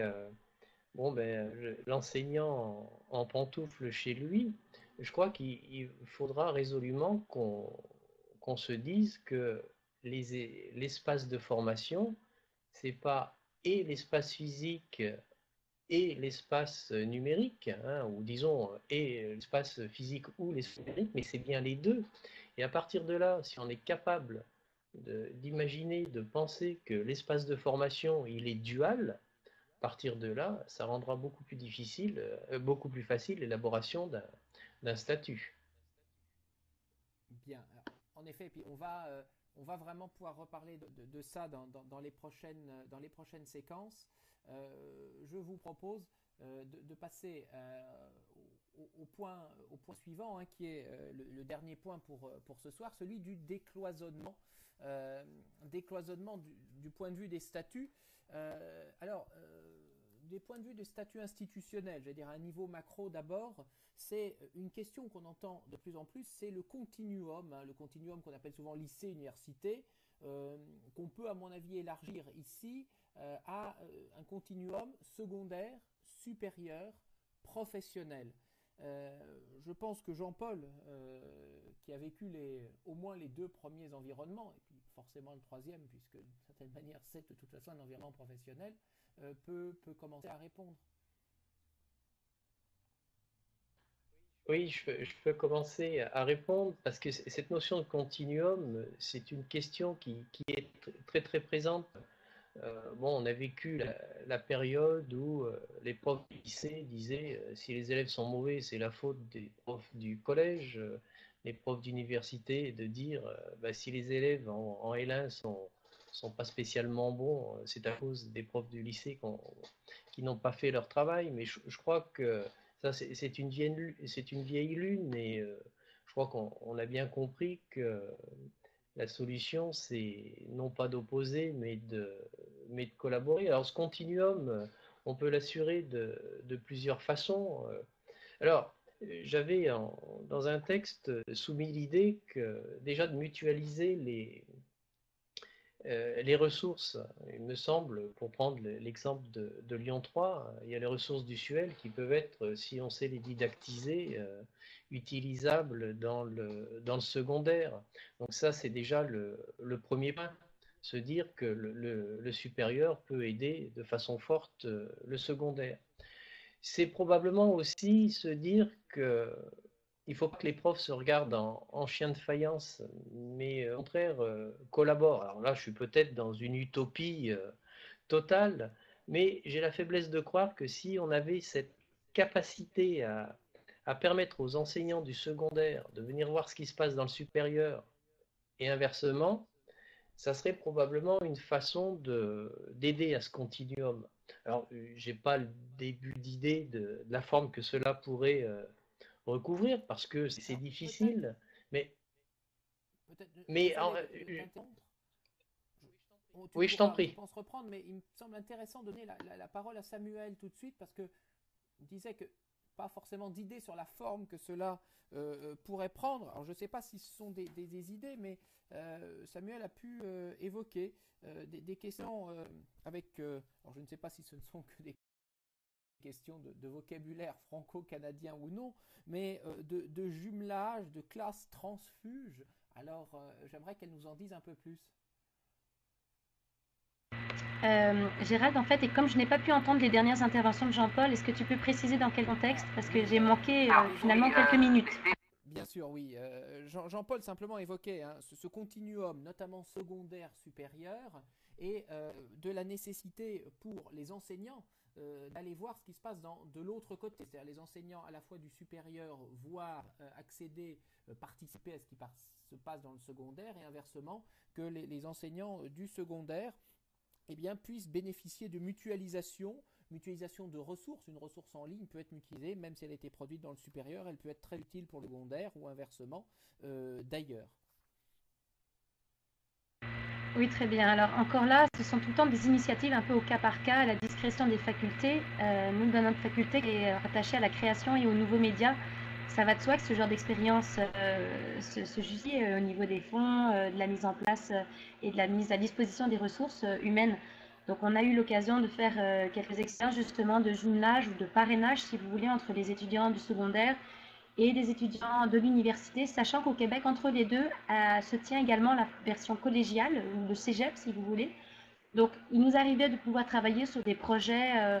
bon, ben, l'enseignant en pantoufle chez lui, je crois qu'il faudra résolument qu'on se dise que l'espace de formation, c'est pas et l'espace physique et l'espace numérique, hein, ou disons, et l'espace physique ou l'espace numérique, mais c'est bien les deux. Et à partir de là, si on est capable d'imaginer, de penser que l'espace de formation, il est dual, à partir de là, ça rendra beaucoup plus difficile, beaucoup plus facile l'élaboration d'un statut. Bien. Alors, en effet, puis on va vraiment pouvoir reparler de ça dans les prochaines séquences. Je vous propose de passer au point suivant, hein, qui est le dernier point pour ce soir, celui du décloisonnement. Décloisonnement du point de vue des statuts. Des points de vue des statuts institutionnels, j'allais dire à un niveau macro d'abord, c'est une question qu'on entend de plus en plus, c'est le continuum, hein, le continuum qu'on appelle souvent lycée-université, qu'on peut à mon avis élargir ici à un continuum secondaire, supérieur, professionnel. Je pense que Jean-Paul, qui a vécu au moins les 2 premiers environnements, et puis forcément le 3e, puisque d'une certaine manière c'est de toute façon un environnement professionnel, peut commencer à répondre. Oui, je peux commencer à répondre parce que cette notion de continuum, c'est une question qui est très très présente. Bon, on a vécu la période où les profs du lycée disaient si les élèves sont mauvais, c'est la faute des profs du collège, les profs d'université de dire bah, si les élèves en L1 sont pas spécialement bons, c'est à cause des profs du lycée qui n'ont pas fait leur travail. Mais je crois que ça, c'est une vieille lune et je crois qu'on a bien compris que la solution, c'est non pas d'opposer, mais de collaborer. Alors, ce continuum, on peut l'assurer de plusieurs façons. Alors, j'avais dans un texte soumis l'idée que déjà de mutualiser les ressources. Il me semble, pour prendre l'exemple de Lyon 3, il y a les ressources du SUEL qui peuvent être, si on sait les didactiser, utilisables dans le secondaire. Donc ça, c'est déjà le premier point. Se dire que le supérieur peut aider de façon forte le secondaire. C'est probablement aussi se dire que il ne faut pas que les profs se regardent en chien de faïence, mais au contraire collaborent. Alors là, je suis peut-être dans une utopie totale, mais j'ai la faiblesse de croire que si on avait cette capacité à permettre aux enseignants du secondaire de venir voir ce qui se passe dans le supérieur et inversement, ça serait probablement une façon d'aider à ce continuum. Alors, je n'ai pas le début d'idée de la forme que cela pourrait recouvrir parce que c'est difficile, mais oui, je t'en prie. Je pense reprendre, mais il me semble intéressant de donner la parole à Samuel tout de suite parce que on disait que pas forcément d'idées sur la forme que cela pourrait prendre. Alors je ne sais pas si ce sont des idées, mais Samuel a pu évoquer des questions avec. Alors je ne sais pas si ce ne sont que des questions de vocabulaire franco-canadien ou non, mais de jumelage, de classes transfuges. Alors j'aimerais qu'elle nous en dise un peu plus. Gérald, en fait, et comme je n'ai pas pu entendre les dernières interventions de Jean-Paul, est-ce que tu peux préciser dans quel contexte? Parce que j'ai manqué finalement quelques minutes. Bien sûr, oui. Jean-Paul simplement évoquait ce continuum, notamment secondaire, supérieur, et de la nécessité pour les enseignants d'aller voir ce qui se passe de l'autre côté. C'est-à-dire les enseignants à la fois du supérieur, voir, accéder, participer à ce qui se passe dans le secondaire, et inversement, que les enseignants du secondaire puissent bénéficier de mutualisation de ressources. Une ressource en ligne peut être mutualisée, même si elle a été produite dans le supérieur, elle peut être très utile pour le secondaire ou inversement d'ailleurs. Oui, très bien. Alors encore là, ce sont tout le temps des initiatives un peu au cas par cas, à la discrétion des facultés. Nous, dans notre faculté qui est rattachée à la création et aux nouveaux médias, ça va de soi que ce genre d'expérience se justifie au niveau des fonds, de la mise en place et de la mise à disposition des ressources humaines. Donc on a eu l'occasion de faire quelques expériences justement de jumelage ou de parrainage, si vous voulez, entre les étudiants du secondaire et des étudiants de l'université, sachant qu'au Québec, entre les deux, se tient également la version collégiale, ou le cégep, si vous voulez. Donc, il nous arrivait de pouvoir travailler sur des projets,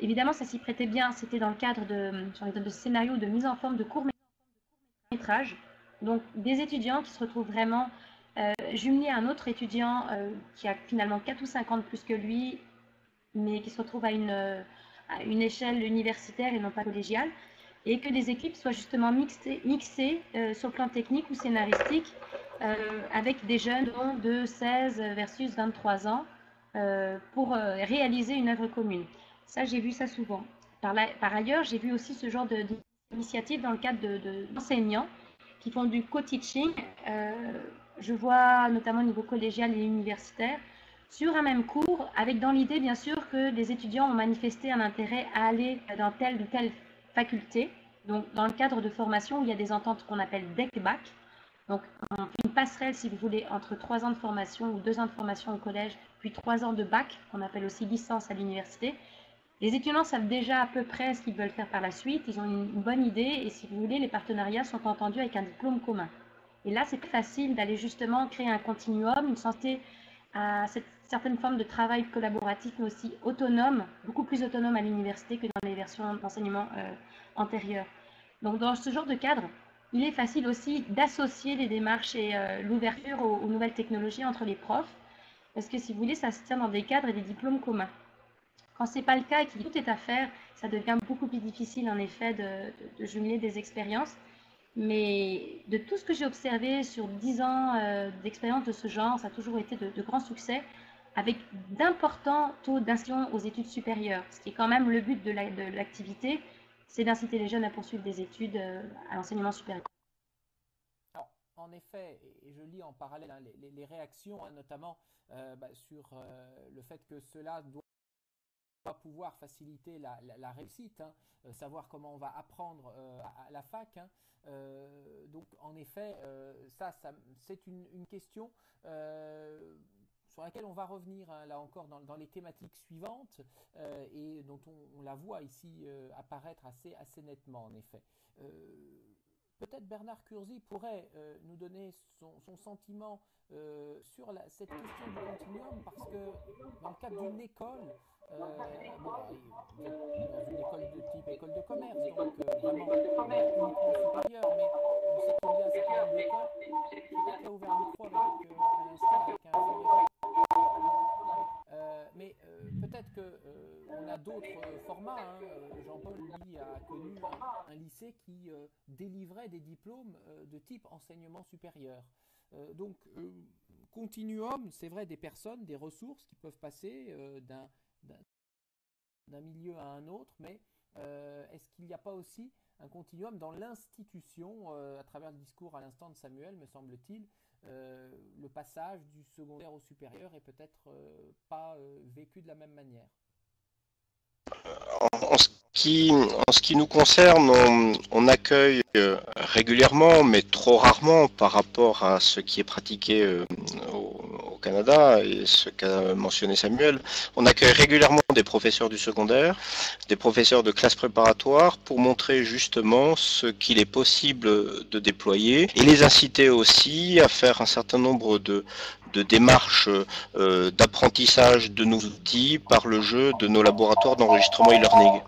évidemment, ça s'y prêtait bien, c'était dans le cadre de scénarios de mise en forme de court-métrage. Donc, des étudiants qui se retrouvent vraiment jumelés à un autre étudiant qui a finalement 4 ou 5 ans de plus que lui, mais qui se retrouve à une échelle universitaire et non pas collégiale, et que les équipes soient justement mixées sur le plan technique ou scénaristique avec des jeunes de 16 versus 23 ans pour réaliser une œuvre commune. Ça, j'ai vu ça souvent. Par ailleurs, j'ai vu aussi ce genre d'initiative dans le cadre d'enseignants qui font du co-teaching. Je vois notamment au niveau collégial et universitaire, sur un même cours, avec dans l'idée bien sûr que les étudiants ont manifesté un intérêt à aller dans telle ou telle faculté. Donc dans le cadre de formation où il y a des ententes qu'on appelle DEC-BAC, donc on fait une passerelle si vous voulez entre 3 ans de formation ou 2 ans de formation au collège, puis 3 ans de bac, qu'on appelle aussi licence à l'université. Les étudiants savent déjà à peu près ce qu'ils veulent faire par la suite, ils ont une bonne idée, et si vous voulez, les partenariats sont entendus avec un diplôme commun. Et là, c'est plus facile d'aller justement créer un continuum, une santé à cette certaine forme de travail collaboratif, mais aussi autonome, beaucoup plus autonome à l'université que dans les versions d'enseignement antérieures. Donc dans ce genre de cadre, il est facile aussi d'associer les démarches et l'ouverture aux nouvelles technologies entre les profs, parce que si vous voulez, ça se tient dans des cadres et des diplômes communs. Quand ce n'est pas le cas et que tout est à faire, ça devient beaucoup plus difficile en effet de jumeler des expériences. Mais de tout ce que j'ai observé sur 10 ans d'expérience de ce genre, ça a toujours été de grands succès, avec d'importants taux d'inscription aux études supérieures, ce qui est quand même le but de l'activité, c'est d'inciter les jeunes à poursuivre des études à l'enseignement supérieur. Alors, en effet, et je lis en parallèle les réactions, notamment sur le fait que cela doit pouvoir faciliter la réussite, savoir comment on va apprendre à la fac. Donc, en effet, ça c'est une question sur laquelle on va revenir là encore dans les thématiques suivantes et dont on la voit ici apparaître assez nettement en effet. Peut-être Bernard Curzi pourrait nous donner son sentiment sur cette question du continuum, parce que dans le cadre d'une école, dans une école de type école de commerce, donc vraiment uniquement supérieure, mais on sait qu'il y a un certain nombre d'écoles. Peut-être a ouvert le micro avec mais peut-être qu'on a d'autres formats. Jean-Paul, lui, a connu un lycée qui délivrait des diplômes de type enseignement supérieur. Donc, continuum, c'est vrai, des personnes, des ressources qui peuvent passer d'un milieu à un autre, mais est-ce qu'il n'y a pas aussi un continuum dans l'institution, à travers le discours à l'instant de Samuel, me semble-t-il, le passage du secondaire au supérieur est peut-être pas vécu de la même manière. En ce qui nous concerne, on accueille régulièrement, mais trop rarement par rapport à ce qui est pratiqué au Canada et ce qu'a mentionné Samuel. On accueille régulièrement des professeurs du secondaire, des professeurs de classe préparatoire pour montrer justement ce qu'il est possible de déployer et les inciter aussi à faire un certain nombre de démarche d'apprentissage de nos outils par le jeu de nos laboratoires d'enregistrement e-learning.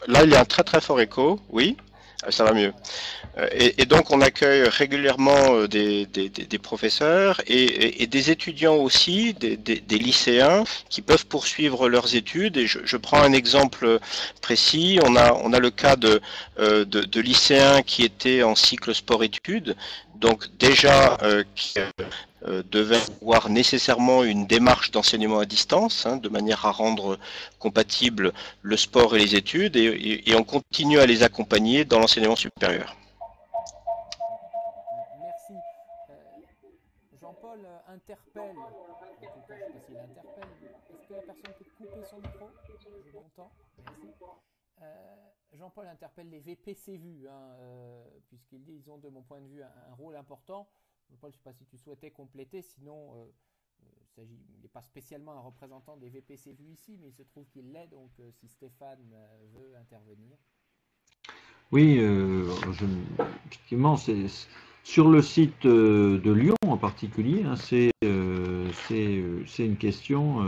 Là, il y a un très fort écho, oui, ça va mieux. Et donc on accueille régulièrement des professeurs et des étudiants aussi, des lycéens qui peuvent poursuivre leurs études. Et je prends un exemple précis. On a le cas de lycéens qui étaient en cycle sport-études, donc déjà qui devaient avoir nécessairement une démarche d'enseignement à distance, de manière à rendre compatible le sport et les études, et on continue à les accompagner dans l'enseignement supérieur. Merci. Jean-Paul interpelle, en tout cas, je ne sais pas s'il interpelle, est-ce que la personne peut couper son micro? Je m'entends, merci. Jean-Paul interpelle les VPCVU, puisqu'ils ont, de mon point de vue, un rôle important. Jean-Paul, je ne sais pas si tu souhaitais compléter, sinon il n'est pas spécialement un représentant des VPCVU ici, mais il se trouve qu'il l'est, donc si Stéphane veut intervenir. Oui, effectivement, c'est sur le site de Lyon en particulier, c'est une question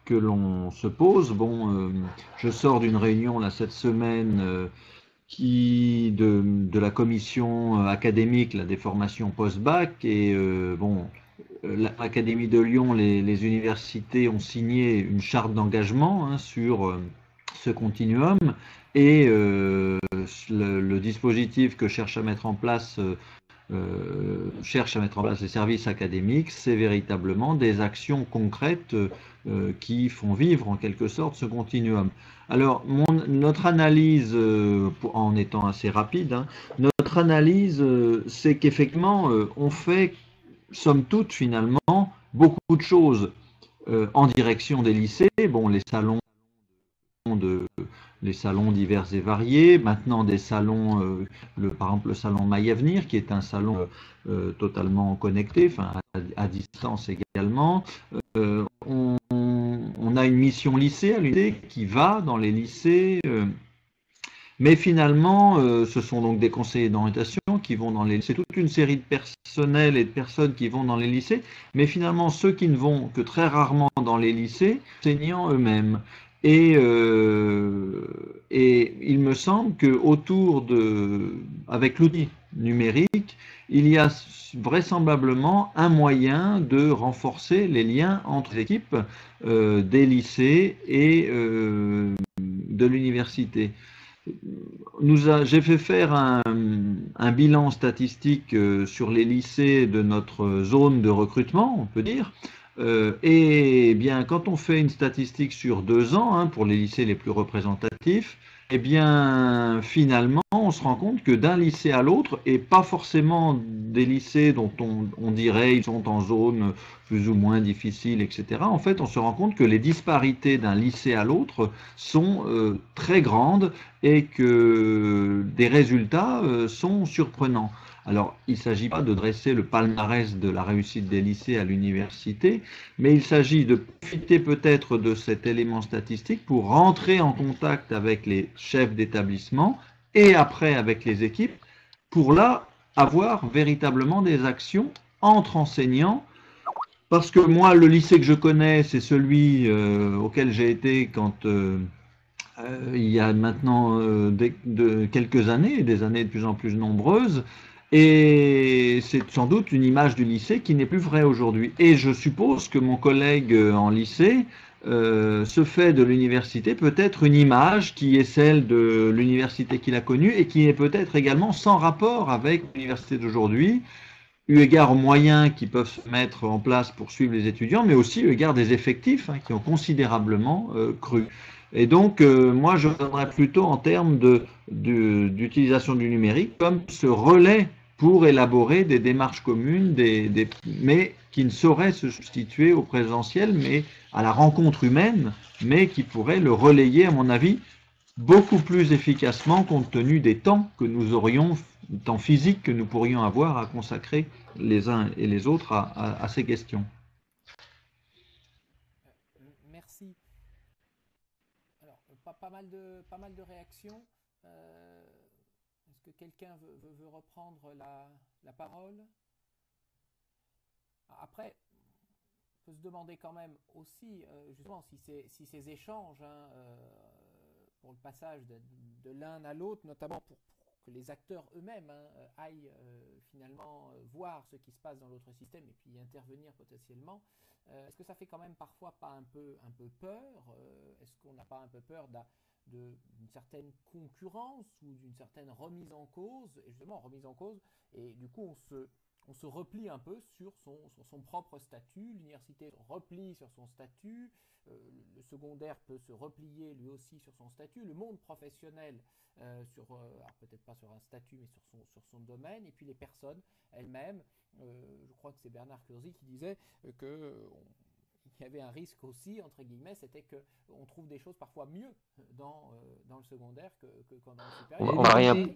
que l'on se pose. Bon, je sors d'une réunion là cette semaine de la commission académique là, des formations post-bac et bon. L'Académie de Lyon, les universités ont signé une charte d'engagement sur ce continuum et le dispositif que cherchent à mettre en place les services académiques, c'est véritablement des actions concrètes qui font vivre en quelque sorte ce continuum. Alors, notre analyse, en étant assez rapide, notre analyse, c'est qu'effectivement, on fait somme toute, finalement, beaucoup de choses en direction des lycées. Bon, les salons divers et variés, maintenant des salons, par exemple le salon Maille Avenir, qui est un salon totalement connecté, enfin à distance également. On a une mission lycée à l'unité qui va dans les lycées. Mais finalement, ce sont donc des conseillers d'orientation qui vont dans les lycées, toute une série de personnels et de personnes qui vont dans les lycées, mais finalement ceux qui ne vont que très rarement dans les lycées, enseignants eux-mêmes. Et il me semble qu'autour avec l'outil numérique, il y a vraisemblablement un moyen de renforcer les liens entre les équipes des lycées et de l'université. J'ai fait faire un bilan statistique sur les lycées de notre zone de recrutement, on peut dire. Et bien, quand on fait une statistique sur 2 ans, pour les lycées les plus représentatifs, eh bien, finalement, on se rend compte que d'un lycée à l'autre, et pas forcément des lycées dont on dirait ils sont en zone plus ou moins difficile, etc. En fait, on se rend compte que les disparités d'un lycée à l'autre sont très grandes et que des résultats sont surprenants. Alors, il ne s'agit pas de dresser le palmarès de la réussite des lycées à l'université, mais il s'agit de profiter peut-être de cet élément statistique pour rentrer en contact avec les chefs d'établissement et après avec les équipes, pour là avoir véritablement des actions entre enseignants. Parce que moi, le lycée que je connais, c'est celui auquel j'ai été quand il y a maintenant quelques années, des années de plus en plus nombreuses. Et c'est sans doute une image du lycée qui n'est plus vraie aujourd'hui. Et je suppose que mon collègue en lycée se fait de l'université peut-être une image qui est celle de l'université qu'il a connue et qui est peut-être également sans rapport avec l'université d'aujourd'hui, eu égard aux moyens qui peuvent se mettre en place pour suivre les étudiants, mais aussi eu égard des effectifs qui ont considérablement cru. Et donc, moi, je regarderais plutôt en termes d'utilisation du numérique comme ce relais pour élaborer des démarches communes, mais qui ne sauraient se substituer au présentiel, mais à la rencontre humaine, mais qui pourraient le relayer, à mon avis, beaucoup plus efficacement compte tenu des temps que nous aurions, temps physique que nous pourrions avoir à consacrer les uns et les autres à ces questions. Merci. Alors, pas mal de réactions. que quelqu'un veut reprendre la parole? Après, on peut se demander quand même aussi, justement, si ces échanges, pour le passage de l'un à l'autre, notamment pour que les acteurs eux-mêmes aillent finalement voir ce qui se passe dans l'autre système et puis y intervenir potentiellement, est-ce que ça fait quand même parfois pas un peu peur? Est-ce qu'on n'a pas un peu peur d'une certaine concurrence ou d'une certaine remise en cause, et justement remise en cause, et du coup on se replie un peu sur son propre statut, l'université se replie sur son statut, le secondaire peut se replier lui aussi sur son statut, le monde professionnel alors peut-être pas sur un statut mais sur son domaine, et puis les personnes elles-mêmes, je crois que c'est Bernard Curzy qui disait qu'il y avait un risque aussi, entre guillemets, c'était qu'on trouve des choses parfois mieux dans le secondaire que dans le supérieur. On va rien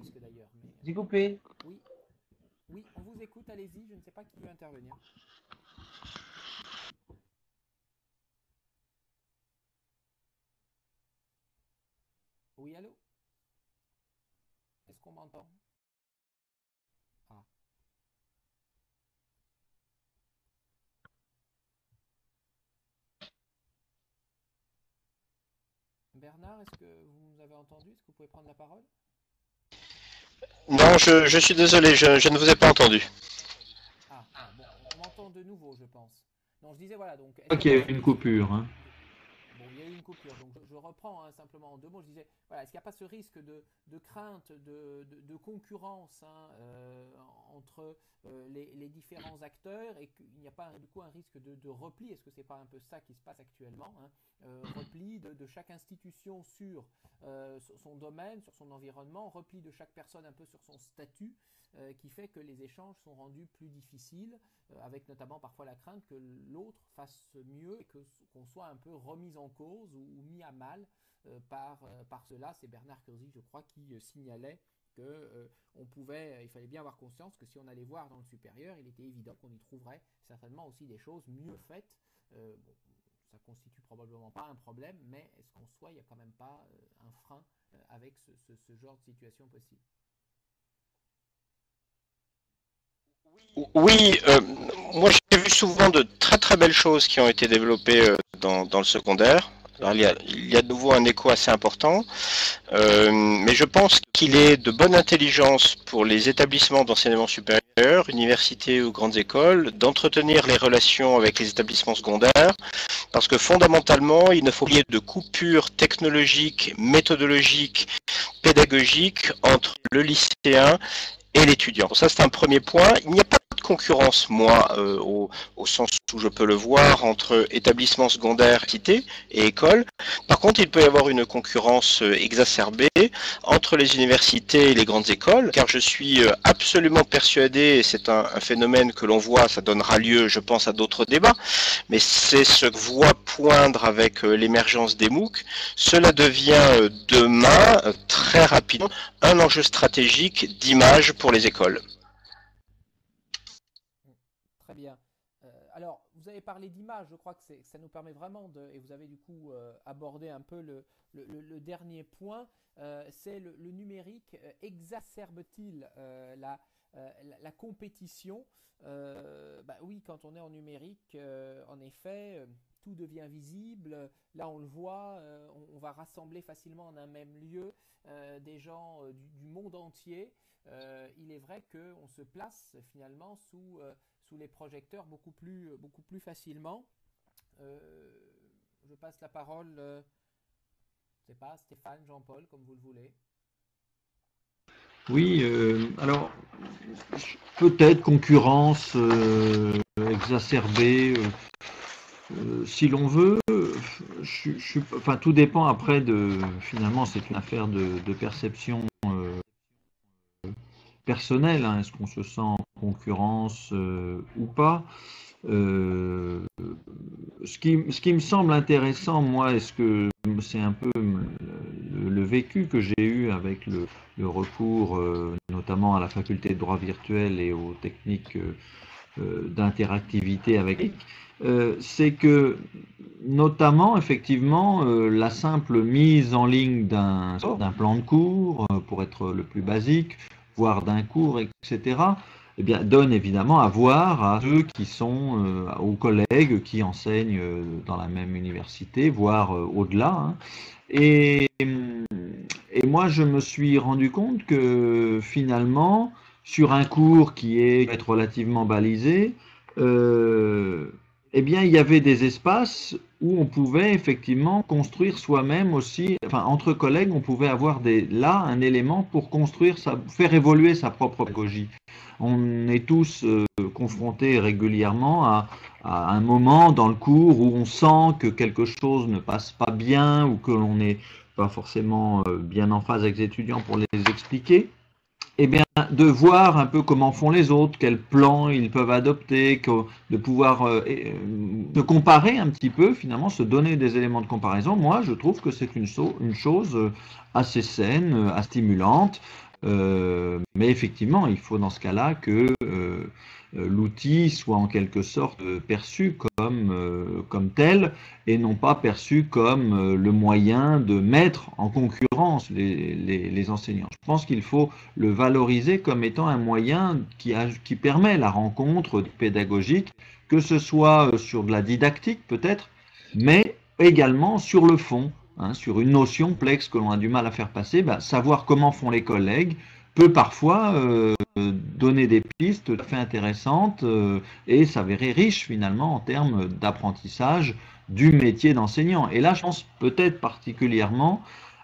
découper. Oui, on vous écoute, allez-y, je ne sais pas qui veut intervenir. Oui, allô? Est-ce qu'on m'entend? Ah. Bernard, est-ce que vous nous avez entendu? Est-ce que vous pouvez prendre la parole? Non, je suis désolé, je ne vous ai pas entendu. Bon, on m'entend de nouveau, je pense. Non, je disais, voilà, donc... Ok, il y a eu une coupure. Bon, il y a eu une coupure, donc je reprends simplement en 2 mots. Je disais, voilà, est-ce qu'il n'y a pas ce risque de crainte, de concurrence entre les différents acteurs, et qu'il n'y a pas du coup un risque de repli? Est-ce que c'est pas un peu ça qui se passe actuellement, repli de chaque institution sur son domaine, sur son environnement, repli de chaque personne un peu sur son statut, qui fait que les échanges sont rendus plus difficiles, avec notamment parfois la crainte que l'autre fasse mieux et qu'on soit un peu remis en cause ou mis à mal par cela. C'est Bernard Curzy, je crois, qui signalait il fallait bien avoir conscience que si on allait voir dans le supérieur, il était évident qu'on y trouverait certainement aussi des choses mieux faites. Ça constitue probablement pas un problème, mais est-ce qu'en soi, il n'y a quand même pas un frein avec ce genre de situation possible? Oui, moi j'ai vu souvent de très très belles choses qui ont été développées dans le secondaire. Alors, il y a de nouveau un écho assez important, mais je pense qu'il est de bonne intelligence pour les établissements d'enseignement supérieur, universités ou grandes écoles, d'entretenir les relations avec les établissements secondaires, parce que fondamentalement, il ne faut pas qu'il y ait de coupure technologique, méthodologique, pédagogique entre le lycéen et l'étudiant. Ça, c'est un premier point. Il n'y a pas de concurrence, moi, au sens où je peux le voir, entre établissements secondaires, cités et écoles. Par contre, il peut y avoir une concurrence exacerbée entre les universités et les grandes écoles, car je suis absolument persuadé, et c'est un phénomène que l'on voit, ça donnera lieu, je pense, à d'autres débats, mais c'est ce que voit poindre avec l'émergence des MOOC. Cela devient demain, très rapidement, un enjeu stratégique d'image pour les écoles. Très bien. Alors, vous avez parlé d'image, je crois que ça nous permet vraiment et vous avez du coup abordé un peu le dernier point, c'est le numérique exacerbe-t-il la compétition? Oui, quand on est en numérique, en effet, tout devient visible. Là, on le voit, on va rassembler facilement en un même lieu des gens du monde entier. Il est vrai qu'on se place finalement sous les projecteurs beaucoup plus facilement. Je passe la parole, je ne sais pas, Stéphane, Jean-Paul, comme vous le voulez. Oui, alors peut-être concurrence exacerbée, si l'on veut. Enfin, tout dépend après finalement, c'est une affaire de perception personnelle. Est-ce qu'on se sent en concurrence ou pas? Ce qui me semble intéressant, moi, est-ce que c'est un peu le vécu que j'ai eu avec le recours notamment à la faculté de droit virtuel et aux techniques d'interactivité avec c'est que notamment effectivement la simple mise en ligne d'un plan de cours, pour être le plus basique, voire d'un cours, etc., eh bien, donne évidemment à voir à ceux qui sont, aux collègues qui enseignent dans la même université, voire au-delà. Hein. Et moi, je me suis rendu compte que finalement, sur un cours qui est relativement balisé, eh bien, il y avait des espaces où on pouvait effectivement construire soi-même aussi, enfin, entre collègues, on pouvait avoir là un élément pour construire, faire évoluer sa propre pédagogie. On est tous confrontés régulièrement à un moment dans le cours où on sent que quelque chose ne passe pas bien ou que l'on n'est pas forcément bien en phase avec les étudiants pour les expliquer. Eh bien, de voir un peu comment font les autres, quels plans ils peuvent adopter, de pouvoir de comparer un petit peu, finalement, se donner des éléments de comparaison. Moi, je trouve que c'est une chose assez saine, assez stimulante. Mais effectivement, il faut dans ce cas-là que l'outil soit en quelque sorte perçu comme tel et non pas perçu comme le moyen de mettre en concurrence les enseignants. Je pense qu'il faut le valoriser comme étant un moyen qui permet la rencontre pédagogique, que ce soit sur de la didactique peut-être, mais également sur le fond. Hein, sur une notion complexe que l'on a du mal à faire passer, savoir comment font les collègues peut parfois donner des pistes tout à fait intéressantes et s'avérer riche finalement en termes d'apprentissage du métier d'enseignant. Et là, je pense peut-être particulièrement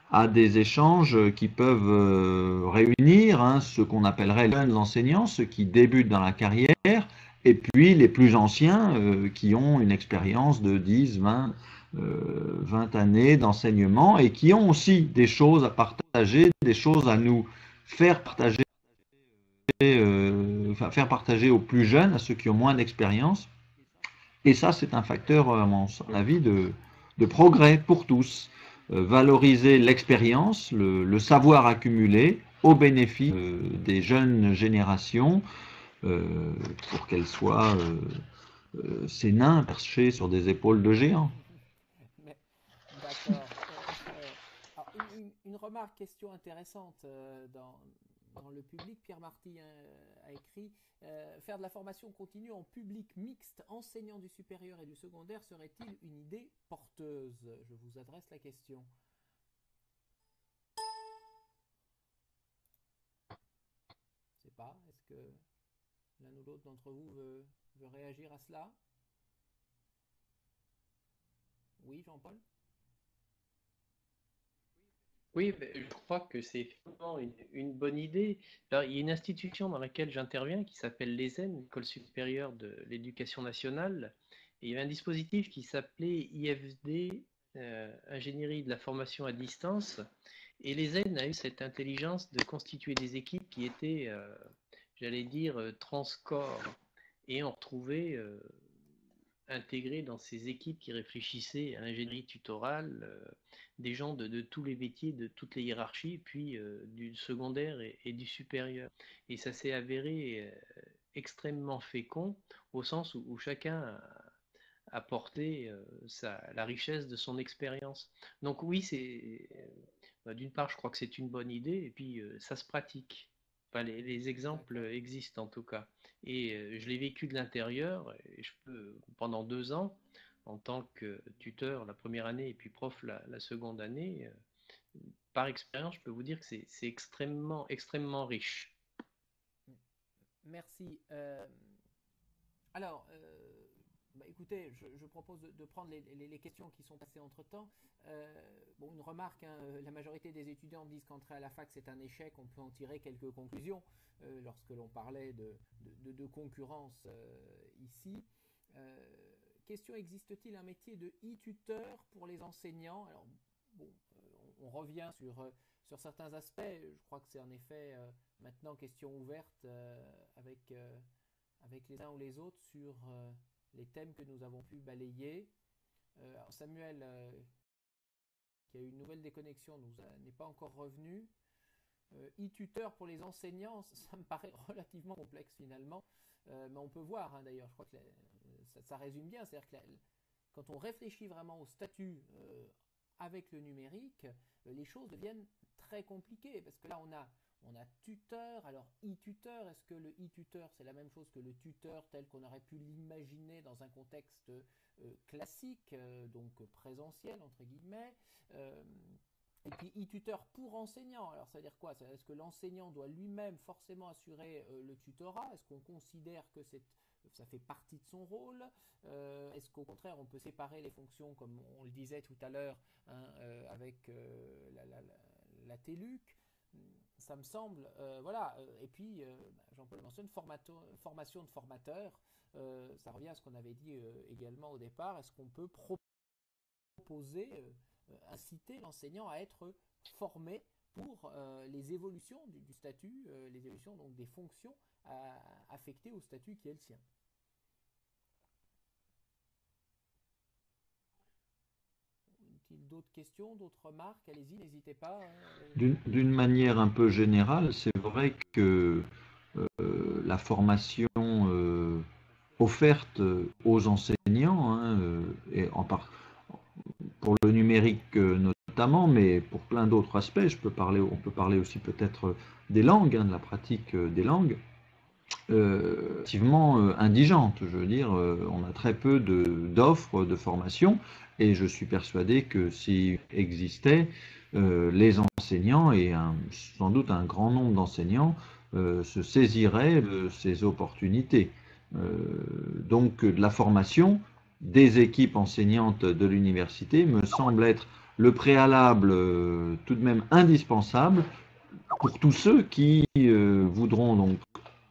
à des échanges qui peuvent réunir ce qu'on appellerait les jeunes enseignants, ceux qui débutent dans la carrière, et puis les plus anciens qui ont une expérience de 10, 20 années d'enseignement et qui ont aussi des choses à partager, des choses à nous faire partager, faire partager aux plus jeunes, à ceux qui ont moins d'expérience. Et ça, c'est un facteur, à mon avis, de progrès pour tous. Valoriser l'expérience, le savoir accumulé au bénéfice des jeunes générations pour qu'elles soient ces nains perchés sur des épaules de géants. D'accord. Une remarque, question intéressante dans le public. Pierre Marty a écrit faire de la formation continue en public mixte, enseignant du supérieur et du secondaire, serait-il une idée porteuse? Je vous adresse la question. Je ne sais pas. Est-ce que l'un ou l'autre d'entre vous veut réagir à cela? Oui, Jean-Paul? Oui, je crois que c'est effectivement une bonne idée. Alors, il y a une institution dans laquelle j'interviens qui s'appelle l'ESEN, l'École supérieure de l'éducation nationale. Et il y avait un dispositif qui s'appelait IFD, Ingénierie de la formation à distance. Et l'ESEN a eu cette intelligence de constituer des équipes qui étaient, j'allais dire, transcorps. Et on retrouvait intégrés dans ces équipes qui réfléchissaient à l'ingénierie tutorale, des gens de tous les métiers, de toutes les hiérarchies, puis du secondaire et du supérieur. Et ça s'est avéré extrêmement fécond, au sens où chacun a apporté la richesse de son expérience. Donc oui, d'une part, je crois que c'est une bonne idée, et puis ça se pratique. Enfin, les exemples existent en tout cas. Et je l'ai vécu de l'intérieur, et je peux, pendant 2 ans, en tant que tuteur la première année et puis prof la seconde année, par expérience, je peux vous dire que c'est extrêmement, extrêmement riche. Merci. Alors, écoutez, je propose de prendre les questions qui sont passées entre-temps. Bon, une remarque, la majorité des étudiants disent qu'entrer à la fac c'est un échec, on peut en tirer quelques conclusions lorsque l'on parlait de concurrence ici. Question, existe-t-il un métier de e-tuteur pour les enseignants? Alors, bon, on revient sur certains aspects. Je crois que c'est en effet maintenant question ouverte avec les uns ou les autres sur les thèmes que nous avons pu balayer. Alors Samuel, qui a eu une nouvelle déconnexion, n'est pas encore revenu. E-tuteur pour les enseignants, ça me paraît relativement complexe finalement, mais on peut voir d'ailleurs, je crois que ça résume bien, c'est-à-dire que quand on réfléchit vraiment au statut avec le numérique, les choses deviennent très compliquées, parce que là on a tuteur. Alors e-tuteur, est-ce que le e-tuteur c'est la même chose que le tuteur tel qu'on aurait pu l'imaginer dans un contexte classique, donc présentiel entre guillemets, et puis e-tuteur pour enseignant, alors ça veut dire quoi? Est-ce que l'enseignant doit lui-même forcément assurer le tutorat? Est-ce qu'on considère que ça fait partie de son rôle? Est-ce qu'au contraire on peut séparer les fonctions comme on le disait tout à l'heure, hein, avec la TELUC? Ça me semble, voilà. Et puis Jean-Paul mentionne formation de formateurs. Ça revient à ce qu'on avait dit également au départ. Est-ce qu'on peut proposer, inciter l'enseignant à être formé pour les évolutions du statut, les évolutions donc des fonctions affectées au statut qui est le sien? D'autres questions, d'autres remarques? Allez-y, n'hésitez pas. D'une manière un peu générale, c'est vrai que la formation offerte aux enseignants, hein, et pour le numérique notamment, mais pour plein d'autres aspects, on peut parler aussi peut-être des langues, hein, de la pratique des langues, effectivement indigente. Je veux dire, on a très peu d'offres de formation, et je suis persuadé que s'il existait, les enseignants, et sans doute un grand nombre d'enseignants, se saisiraient de ces opportunités. Donc de la formation des équipes enseignantes de l'université me semble être le préalable tout de même indispensable pour tous ceux qui voudront donc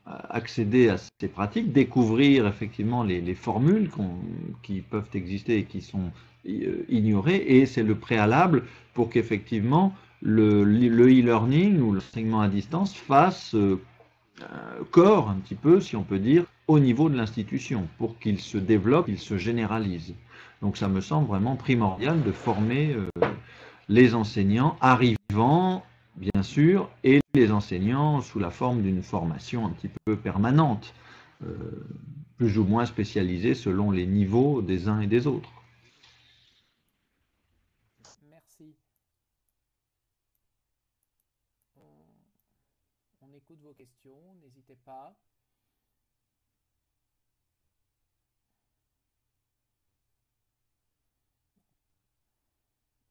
accéder à ces pratiques, découvrir effectivement les formules qui peuvent exister et qui sont ignorées, et c'est le préalable pour qu'effectivement le e-learning ou l'enseignement à distance fasse corps un petit peu, si on peut dire, au niveau de l'institution, pour qu'il se développe, qu'il se généralise. Donc ça me semble vraiment primordial de former les enseignants arrivant, bien sûr, et les enseignants sous la forme d'une formation un petit peu permanente, plus ou moins spécialisée selon les niveaux des uns et des autres. Merci. On écoute vos questions, n'hésitez pas.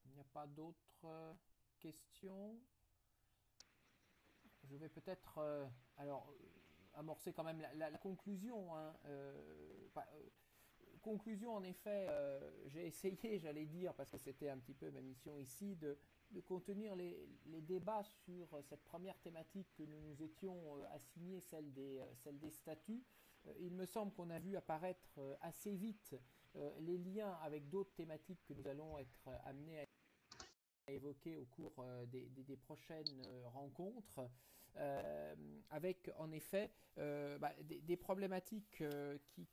Il n'y a pas d'autres questions? Je vais peut-être amorcer quand même la conclusion. Hein, conclusion, en effet, j'ai essayé, j'allais dire, parce que c'était un petit peu ma mission ici, de contenir les débats sur cette première thématique que nous nous étions assignée, celle des statuts. Il me semble qu'on a vu apparaître assez vite les liens avec d'autres thématiques que nous allons être amenés à évoquer au cours des prochaines rencontres, avec en effet des problématiques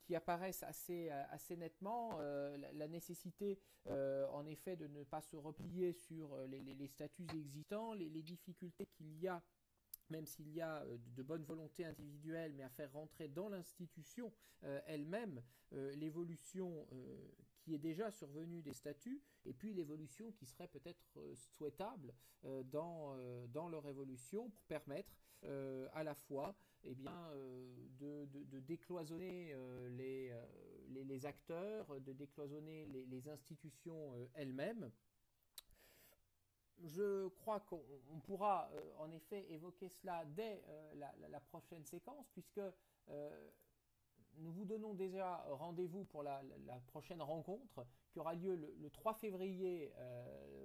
qui apparaissent assez nettement, la nécessité en effet de ne pas se replier sur les statuts existants, les difficultés qu'il y a, même s'il y a de bonne volonté individuelle, mais à faire rentrer dans l'institution elle-même l'évolution qui est déjà survenue des statuts, et puis l'évolution qui serait peut-être souhaitable dans leur évolution, pour permettre à la fois de décloisonner les acteurs, de décloisonner les institutions elles-mêmes. Je crois qu'on pourra en effet évoquer cela dès la prochaine séquence, puisque nous vous donnons déjà rendez-vous pour la prochaine rencontre qui aura lieu le 3 février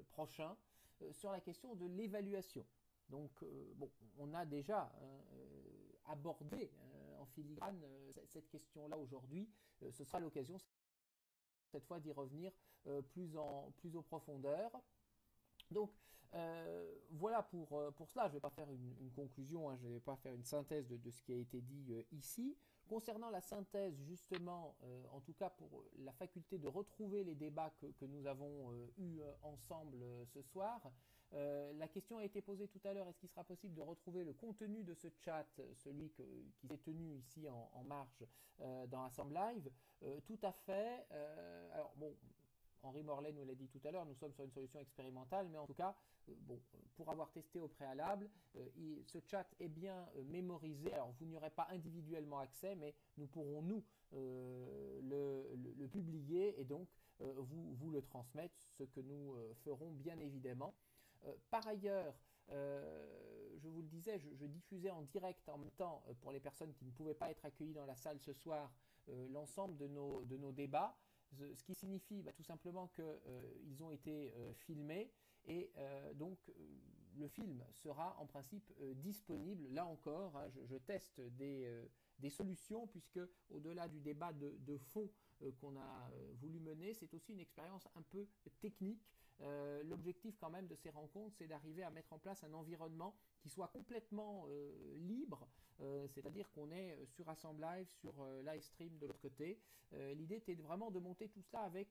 prochain sur la question de l'évaluation. Donc, on a déjà abordé en filigrane cette question-là aujourd'hui. Ce sera l'occasion cette fois d'y revenir plus en profondeur. Donc voilà pour cela. Je ne vais pas faire une conclusion, hein, je ne vais pas faire une synthèse de ce qui a été dit ici. Concernant la synthèse, justement, en tout cas pour la faculté de retrouver les débats que nous avons eus ensemble ce soir, la question a été posée tout à l'heure, est-ce qu'il sera possible de retrouver le contenu de ce chat, celui qui s'est tenu ici en marge dans Assemble Live? Tout à fait. Alors bon, Henri Morlet nous l'a dit tout à l'heure, nous sommes sur une solution expérimentale, mais en tout cas, bon, pour avoir testé au préalable, ce chat est bien mémorisé. Alors, vous n'y aurez pas individuellement accès, mais nous pourrons, nous, le publier et donc vous le transmettre, ce que nous ferons bien évidemment. Par ailleurs, je vous le disais, je diffusais en direct en même temps pour les personnes qui ne pouvaient pas être accueillies dans la salle ce soir l'ensemble de nos débats, ce qui signifie tout simplement qu'ils ont été filmés et donc le film sera en principe disponible. Là encore, hein, je teste des solutions puisque au-delà du débat de fond qu'on a voulu mener, c'est aussi une expérience un peu technique. L'objectif quand même de ces rencontres, c'est d'arriver à mettre en place un environnement qui soit complètement libre, c'est-à-dire qu'on est sur Assemblive, sur Livestream de l'autre côté. L'idée était vraiment de monter tout cela avec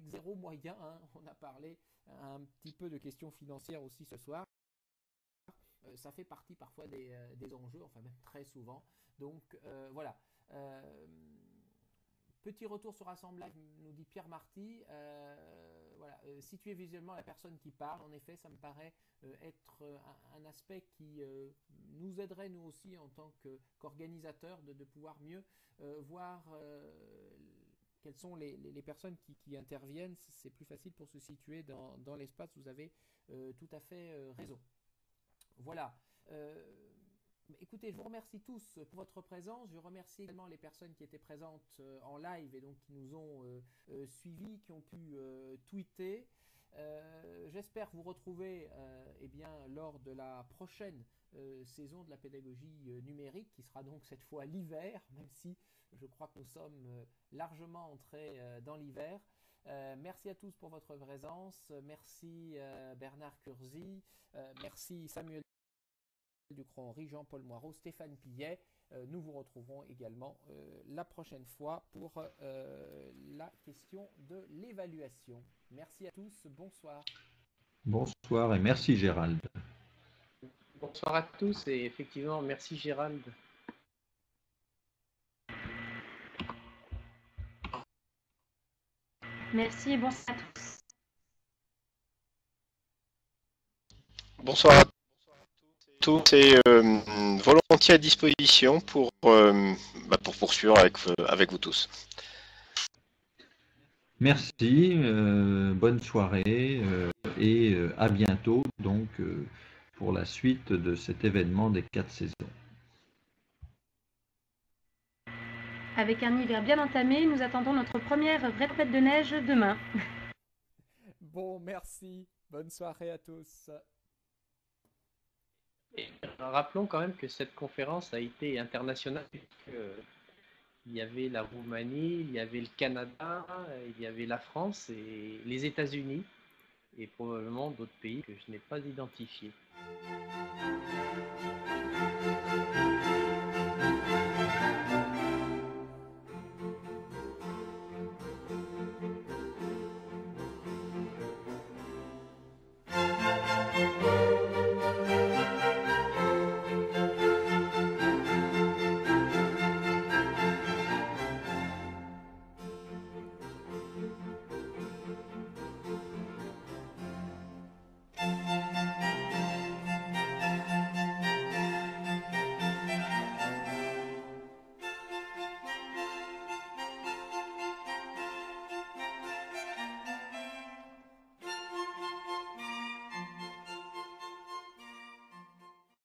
zéro moyen, hein. On a parlé un petit peu de questions financières aussi ce soir. Ça fait partie parfois des enjeux, enfin même très souvent. Donc voilà. Petit retour sur Assemblive, nous dit Pierre Marty. Voilà, situer visuellement la personne qui parle, en effet, ça me paraît être un aspect qui nous aiderait, nous aussi, en tant qu'organisateurs, de pouvoir mieux voir quelles sont les personnes qui interviennent. C'est plus facile pour se situer dans l'espace. Vous avez tout à fait raison. Voilà. Écoutez, je vous remercie tous pour votre présence. Je remercie également les personnes qui étaient présentes en live et donc qui nous ont suivis, qui ont pu tweeter. J'espère vous retrouver lors de la prochaine saison de la pédagogie numérique, qui sera donc cette fois l'hiver, même si je crois que nous sommes largement entrés dans l'hiver. Merci à tous pour votre présence. Merci Bernard Curzi. Merci Samuel Ducron-Henri, Jean-Paul Moirot, Stéphane Pillet. Nous vous retrouverons également la prochaine fois pour la question de l'évaluation. Merci à tous, bonsoir. Bonsoir et merci Gérald. Bonsoir à tous et effectivement, merci Gérald. Merci et bonsoir à tous. Bonsoir à tous et volontiers à disposition pour poursuivre avec vous tous. Merci, bonne soirée et à bientôt donc pour la suite de cet événement des 4 saisons. Avec un hiver bien entamé, nous attendons notre première vraie tempête de neige demain. Bon, merci. Bonne soirée à tous. Et rappelons quand même que cette conférence a été internationale. Il y avait la Roumanie, il y avait le Canada, il y avait la France et les États-Unis et probablement d'autres pays que je n'ai pas identifiés.